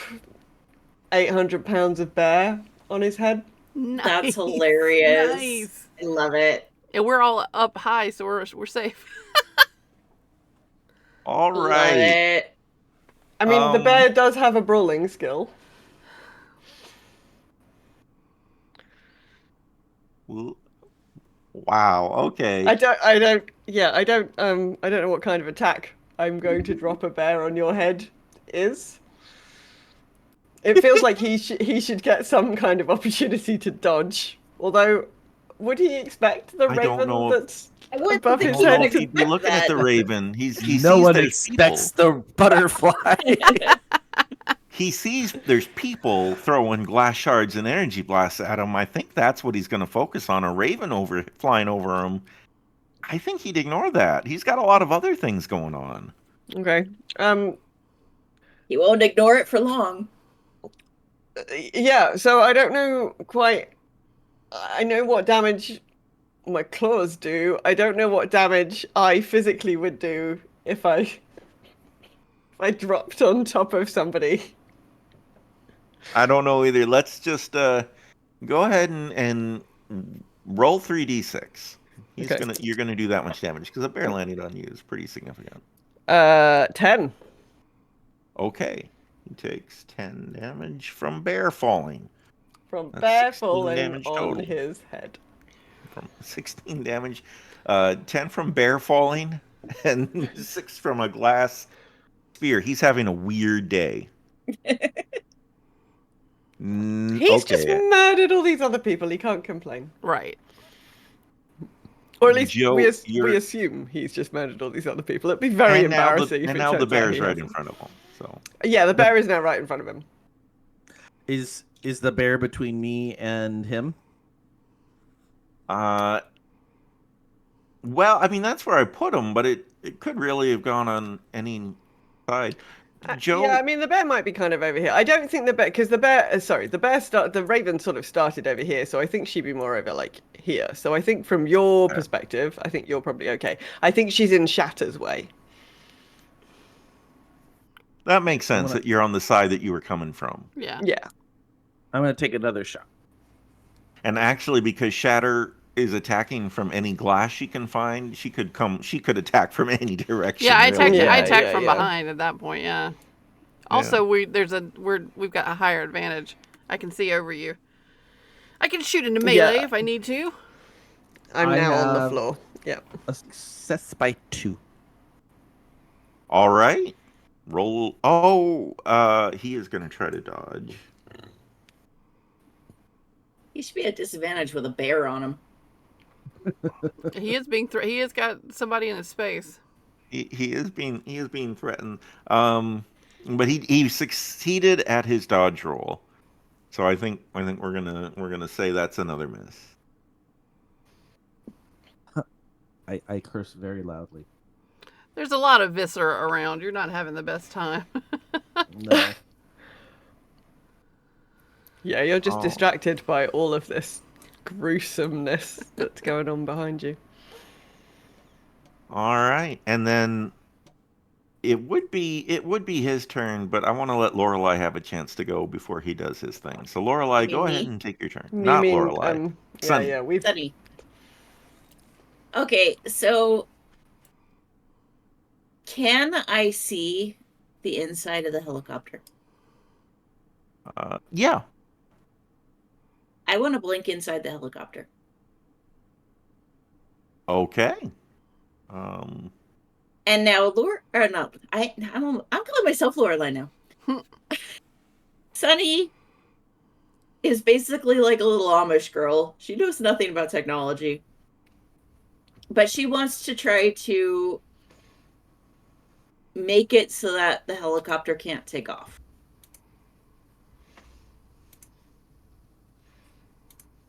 800 pounds of bear on his head. Nice. That's hilarious. Nice. I love it. And we're all up high, so we're safe. All Love right. it. I mean, the bear does have a brawling skill. Wow. Okay. I don't know what kind of attack I'm going to drop a bear on your head is. It feels like he should get some kind of opportunity to dodge. Although, would he expect the I don't raven know. that's I wouldn't above think his he would head If to he'd be looking at the that. Raven, he sees No one there's expects people. the butterfly. He sees there's people throwing glass shards and energy blasts at him. I think that's what he's going to focus on. A Raven flying over him. I think he'd ignore that. He's got a lot of other things going on. Okay. He won't ignore it for long. Yeah, so I don't know quite. I know what damage my claws do. I don't know what damage I physically would do if I dropped on top of somebody. I don't know either. Let's just go ahead and roll 3d6. Okay. You're gonna do that much damage because a bear landing on you is pretty significant. 10. Okay. He takes 10 damage from bear falling. From That's bear 16 falling damage on total. his head. From 16 damage, 10 from bear falling, and 6 from a glass sphere. He's having a weird day. He's just murdered all these other people. He can't complain. Right. Or at least Joe, we assume he's just murdered all these other people. It'd be very embarrassing if it now the turns out bear's he right hasn't. in front of him. So Yeah, the bear is now right in front of him. Is the bear between me and him? well, I mean that's where I put him, but it could really have gone on any side. Joe, Yeah, I mean the bear might be kind of over here. I don't think the bear, because the raven sort of started over here, so I think she'd be more over like here. So I think from your perspective, I think you're probably okay. I think she's in Shatter's way. that makes sense that you're on the side that you were coming from. Yeah. Yeah. I'm gonna take another shot. And actually, because Shatter is attacking from any glass she can find, she could attack from any direction. Yeah, I really. attacked from behind at that point, yeah. Also, we've got a higher advantage. I can see over you. I can shoot into melee if I need to. I'm now on the floor. Yeah. A success by 2. All right. Roll. Oh, he is going to try to dodge. He should be at disadvantage with a bear on him. He is being he has got somebody in his space. He is being threatened. But he succeeded at his dodge roll. So I think we're gonna say that's another miss. I curse very loudly. There's a lot of viscera around. You're not having the best time. No. Yeah, you're just distracted by all of this gruesomeness that's going on behind you. All right, and then it would be his turn, but I want to let Lorelai have a chance to go before he does his thing. So Lorelai, go ahead and take your turn. Not Lorelai. Sunny. Yeah, we've Sunny. Okay, so can I see the inside of the helicopter? Yeah. I want to blink inside the helicopter. Okay. And now I'm calling myself Lorelai now. Sunny is basically like a little Amish girl. She knows nothing about technology. But she wants to try to make it so that the helicopter can't take off.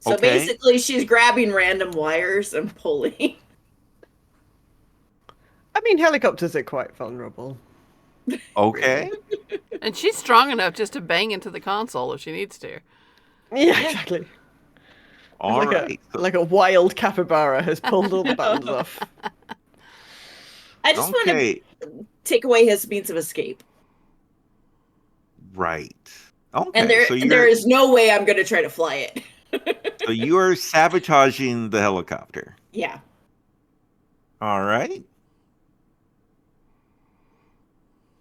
So Okay. basically, she's grabbing random wires and pulling. I mean, helicopters are quite vulnerable. Okay. And she's strong enough just to bang into the console if she needs to. Yeah, exactly. All right. Like a wild capybara has pulled all the buttons off. I just want Okay. to take away his means of escape. Right. Okay. And so there is no way I'm going to try to fly it. So you are sabotaging the helicopter. Yeah. All right.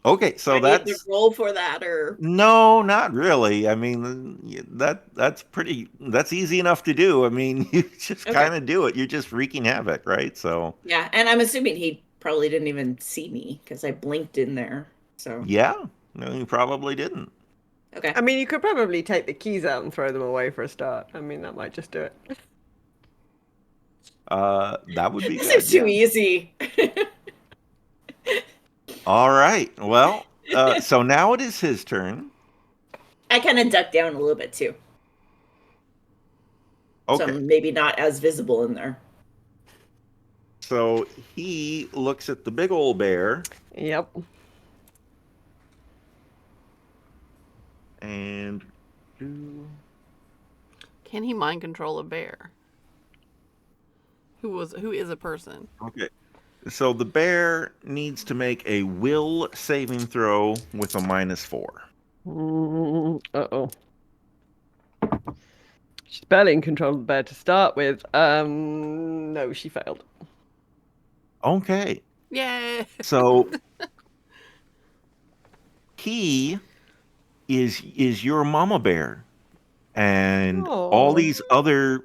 Okay, so Do I need to that's roll for that, or no, not really. I mean, that's easy enough to do. I mean, you just Okay. kind of do it. You're just wreaking havoc, right? So yeah, and I'm assuming he probably didn't even see me because I blinked in there. So yeah, no, you probably didn't. okay. I mean, you could probably take the keys out and throw them away for a start. I mean, that might just do it. That would be This good. seems too Yeah. easy. All right. Well, so now it is his turn. I kind of ducked down a little bit too, so Okay. I'm maybe not as visible in there. So he looks at the big old bear Yep. and Can he mind control a bear? Who is a person? okay. So the bear needs to make a will saving throw with a -4. Uh-oh. She's barely in control of the bear to start with. No, she failed. Okay. Yay! So he is your mama bear, and all Aw. these other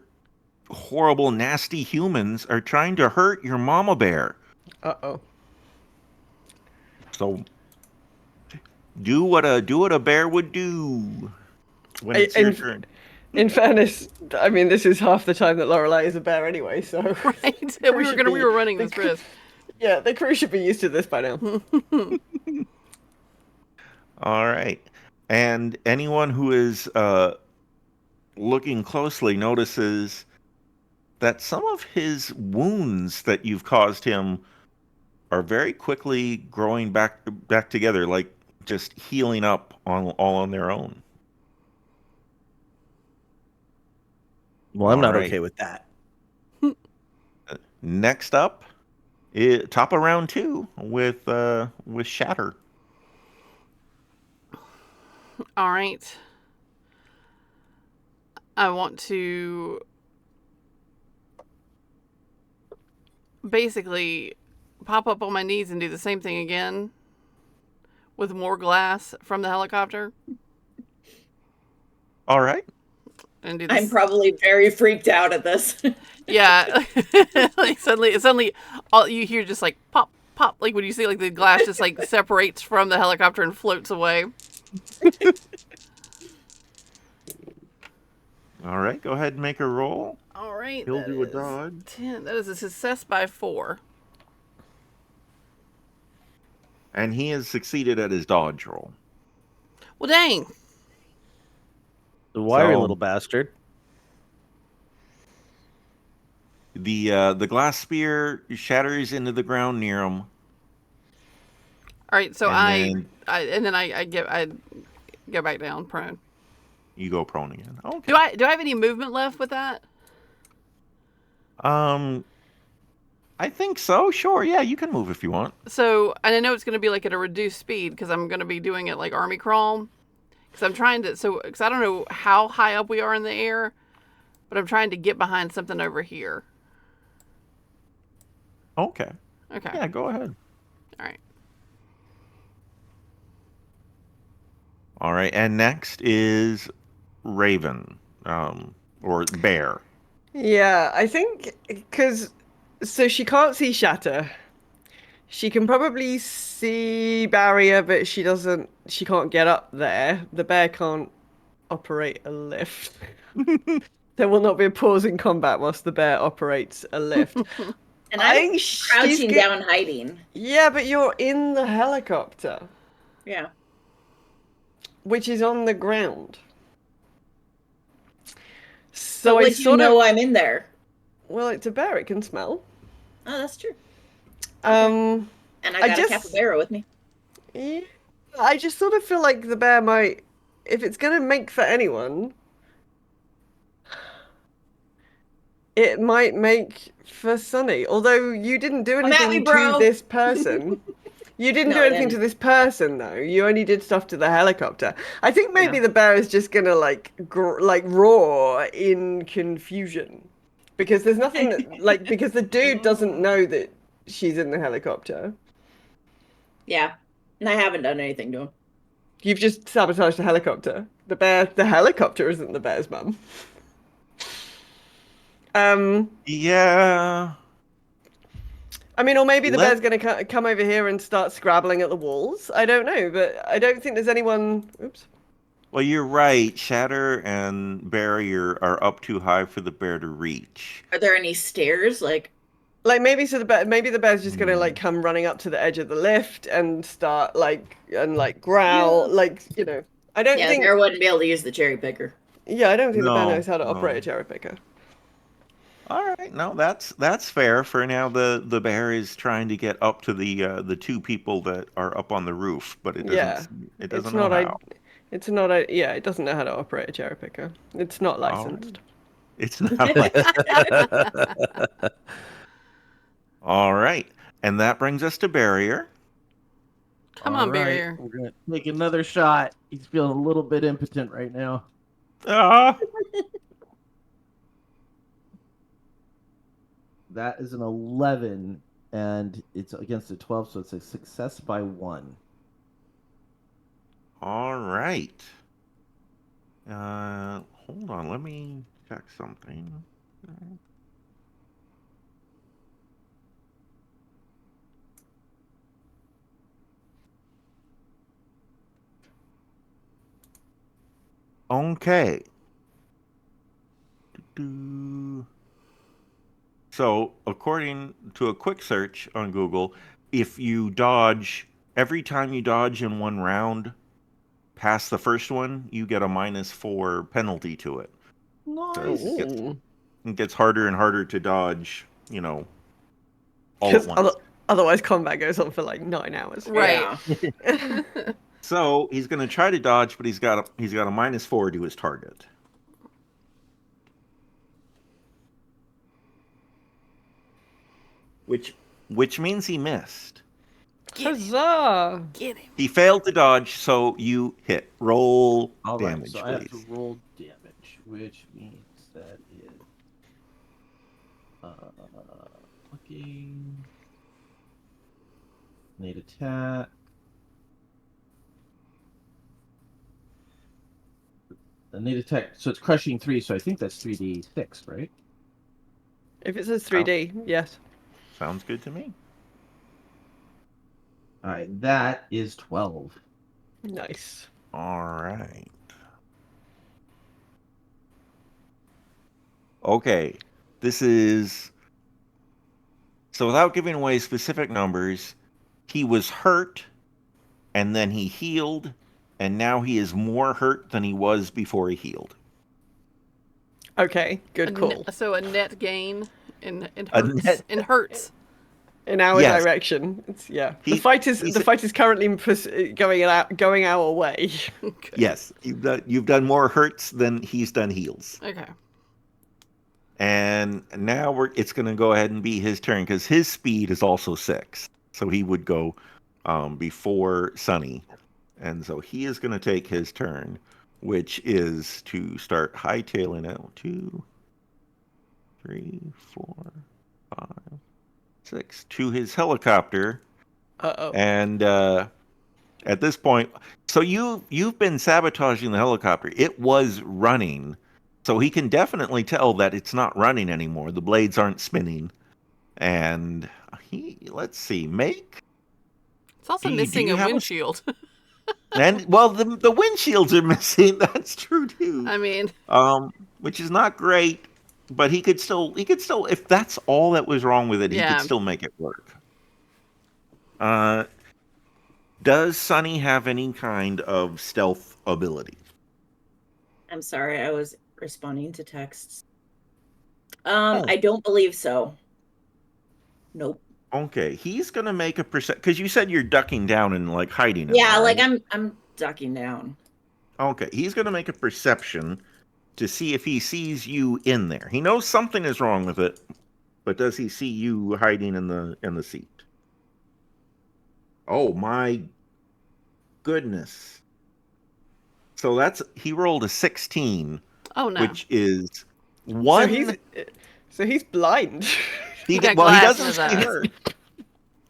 horrible, nasty humans are trying to hurt your mama bear. Uh-oh. So do what a bear would do when it's your turn. In fairness, I mean, this is half the time that Lorelei is a bear anyway, so... Right? we were running this risk. Yeah, the crew should be used to this by now. All right. And anyone who is looking closely notices that some of his wounds that you've caused him are very quickly growing back together, like just healing up all on their own. Well, I'm All not right. okay with that. Next up, top of round 2 with Shatter. All right. I want to basically pop up on my knees and do the same thing again with more glass from the helicopter. All right. And do this. I'm probably very freaked out at this. Yeah. Like suddenly all you hear just like pop, pop, like when you see like the glass just like separates from the helicopter and floats away. All right. Go ahead and make a roll. All right. He'll that do a is dodge. 10. That is a success by 4. And he has succeeded at his dodge roll. Well, dang. The wiry So- little bastard. The glass spear shatters into the ground near him. All right, so And I go back down prone. You go prone again. Okay. Do I have any movement left with that? I think so. Sure. Yeah, you can move if you want. So, and I know it's going to be like at a reduced speed because I'm going to be doing it like army crawl. Because I'm trying to, because I don't know how high up we are in the air, but I'm trying to get behind something over here. Okay. Okay. Yeah, go ahead. All right. All right. And next is Raven, or Bear. Yeah, I think so she can't see Shatter. She can probably see Barrier, but she can't get up there. The bear can't operate a lift. There will not be a pause in combat whilst the bear operates a lift. And I I'm think she's crouching good- down, hiding. Yeah, but you're in the helicopter, Yeah. which is on the ground. So would you know I'm in there? Well, it's a bear. It can smell. Oh, that's true. And I got a capybara with me. Yeah, I just sort of feel like the bear might, if it's gonna make for anyone, it might make for Sunny. Although you didn't do anything to this person. You didn't do anything to this person, though. You only did stuff to the helicopter. I think maybe the bear is just gonna like roar in confusion, because there's nothing that, because the dude doesn't know that she's in the helicopter. Yeah, and I haven't done anything to him. You've just sabotaged the helicopter. The helicopter isn't the bear's mum. Yeah. I mean, or maybe the bear's going to come over here and start scrabbling at the walls. I don't know, but I don't think there's anyone... Oops. Well, you're right. Shatter and Barrier are up too high for the bear to reach. Are there any stairs? Like maybe the bear's just gonna like come running up to the edge of the lift and start growl, I don't think... the bear wouldn't be able to use the cherry picker. Yeah, I don't think the bear knows how to operate a cherry picker. All right, no, that's fair. For now, the bear is trying to get up to the two people that are up on the roof, but it doesn't know how. It doesn't know how to operate a cherry picker. It's not licensed. It's not licensed. All right, and that brings us to Barrier. Come on, Barrier. We're gonna take another shot. He's feeling a little bit impotent right now. That is an 11, and it's against a 12, so it's a success by 1. All right. Hold on, let me check something. Okay. So, according to a quick search on Google, if you dodge, every time you dodge in one round past the first one, you get a -4 penalty to it. Nice. So it gets harder and harder to dodge, all at once. Otherwise, combat goes on for like 9 hours. Right. Yeah. So he's going to try to dodge, but he's got a -4 to his target. Which means he missed. Huzzah! Get him. He failed to dodge, so you hit. Roll damage, so please. I have to roll damage, which means that is looking. Need attack. I need attack. So it's crushing 3. So I think that's 3d6, right? If it says 3D, yes. Sounds good to me. All right, that is 12. Nice. All right. Okay, this is... So without giving away specific numbers, he was hurt, and then he healed, and now he is more hurt than he was before he healed. Okay, good call. So a net gain in hurts. In hurts. In our direction. The fight is currently going our way. Okay. Yes, you've done more hurts than he's done heals. Okay. And now it's going to go ahead and be his turn because his speed is also 6, so he would go before Sunny, and so he is going to take his turn, which is to start hightailing it. 2, 3, 4, 5, 6 to his helicopter. And at this point, so you've been sabotaging the helicopter. It was running, so he can definitely tell that it's not running anymore. The blades aren't spinning, and let's see, It's also missing a windshield. And the windshields are missing. That's true too. I mean, which is not great, but he could still, if that's all that was wrong with it, he could still make it work. Does Sunny have any kind of stealth ability? I'm sorry, I was responding to texts. I don't believe so. Nope. Okay, he's gonna make a because you said you're ducking down and like hiding. Yeah, there, like right? I'm ducking down. Okay, he's gonna make a perception to see if he sees you in there. He knows something is wrong with it, but does he see you hiding in the seat? Oh my goodness! So he rolled a 16. Oh no. Which is one. So he's blind. He got well, he glass in doesn't his see eyes. her.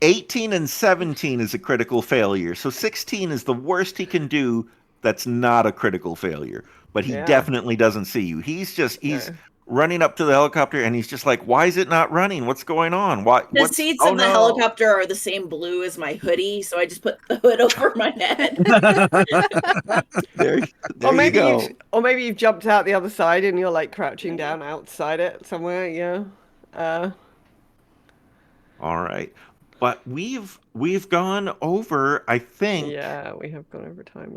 18 and 17 is a critical failure. So 16 is the worst he can do. That's not a critical failure, but he definitely doesn't see you. He's running up to the helicopter and he's just like, "Why is it not running? What's going on? Why?" The seats of the helicopter are the same blue as my hoodie, so I just put the hood over my head. There Or you go. maybe you've jumped out the other side and you're like crouching down outside it somewhere. Yeah. All right. But we've gone over, I think. Yeah, we have gone over time.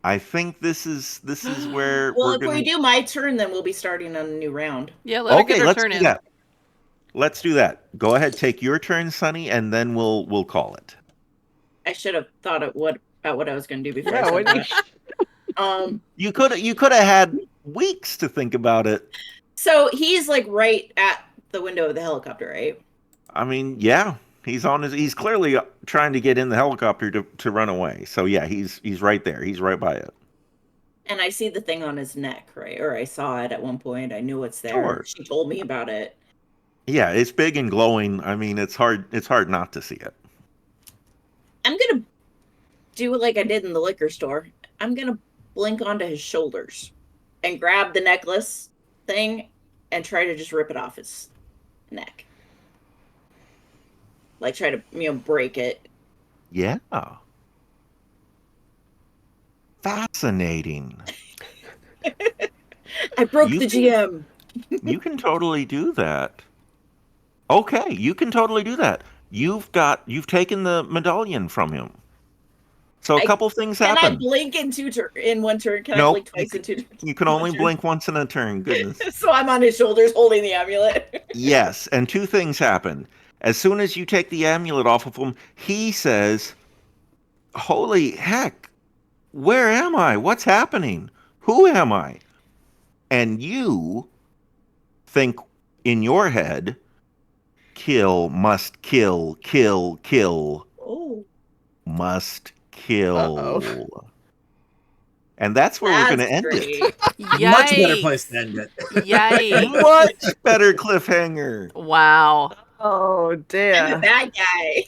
I think this is where well, we're if gonna we do my turn, then we'll be starting on a new round. Yeah, let her get her let's turn do in. that. Let's do that. Go ahead, take your turn, Sunny, and then we'll call it. I should have thought about what I was going to do before Yeah, I what said do that. You could have had weeks to think about it. So he's like right at the window of the helicopter, right? I mean, yeah, he's clearly trying to get in the helicopter to run away. So yeah, he's right there. He's right by it. And I see the thing on his neck, right? Or I saw it at one point. I knew it's there. Sure. She told me about it. Yeah, it's big and glowing. I mean, it's hard not to see it. I'm gonna do like I did in the liquor store. I'm gonna blink onto his shoulders and grab the necklace thing and try to just rip it off his neck. Like try to break it. Yeah. Fascinating. I broke the GM. You can totally do that. Okay, you can totally do that. You've taken the medallion from him. So a couple things happen. Can I blink in one turn? Can I blink twice in 2 turns? You can only blink once in a turn. Goodness. So I'm on his shoulders holding the amulet. Yes, and two things happen. As soon as you take the amulet off of him, he says, "Holy heck, where am I? What's happening? Who am I?" And you think in your head, kill, must kill, kill, kill. Oh. Must kill. Uh-oh. And that's where we're going to end it. Much better place to end it. Yay. Much better cliffhanger. Wow. Oh dear. I'm a bad guy.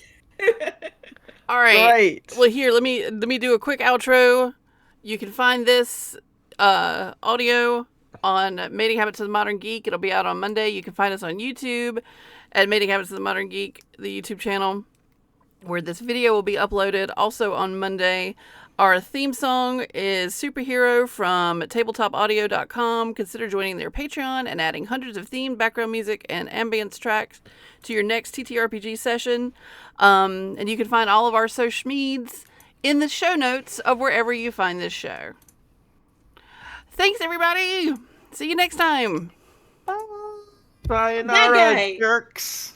All right. Great. Well, here, let me do a quick outro. You can find this audio on Mating Habits of the Modern Geek. It'll be out on Monday. You can find us on YouTube at Mating Habits of the Modern Geek, the YouTube channel, where this video will be uploaded. Also on Monday, our theme song is Superhero from tabletopaudio.com. Consider joining their Patreon and adding hundreds of themed background music and ambience tracks to your next TTRPG session. And you can find all of our social medias in the show notes of wherever you find this show. Thanks, everybody. See you next time. Sayonara, guy. jerks.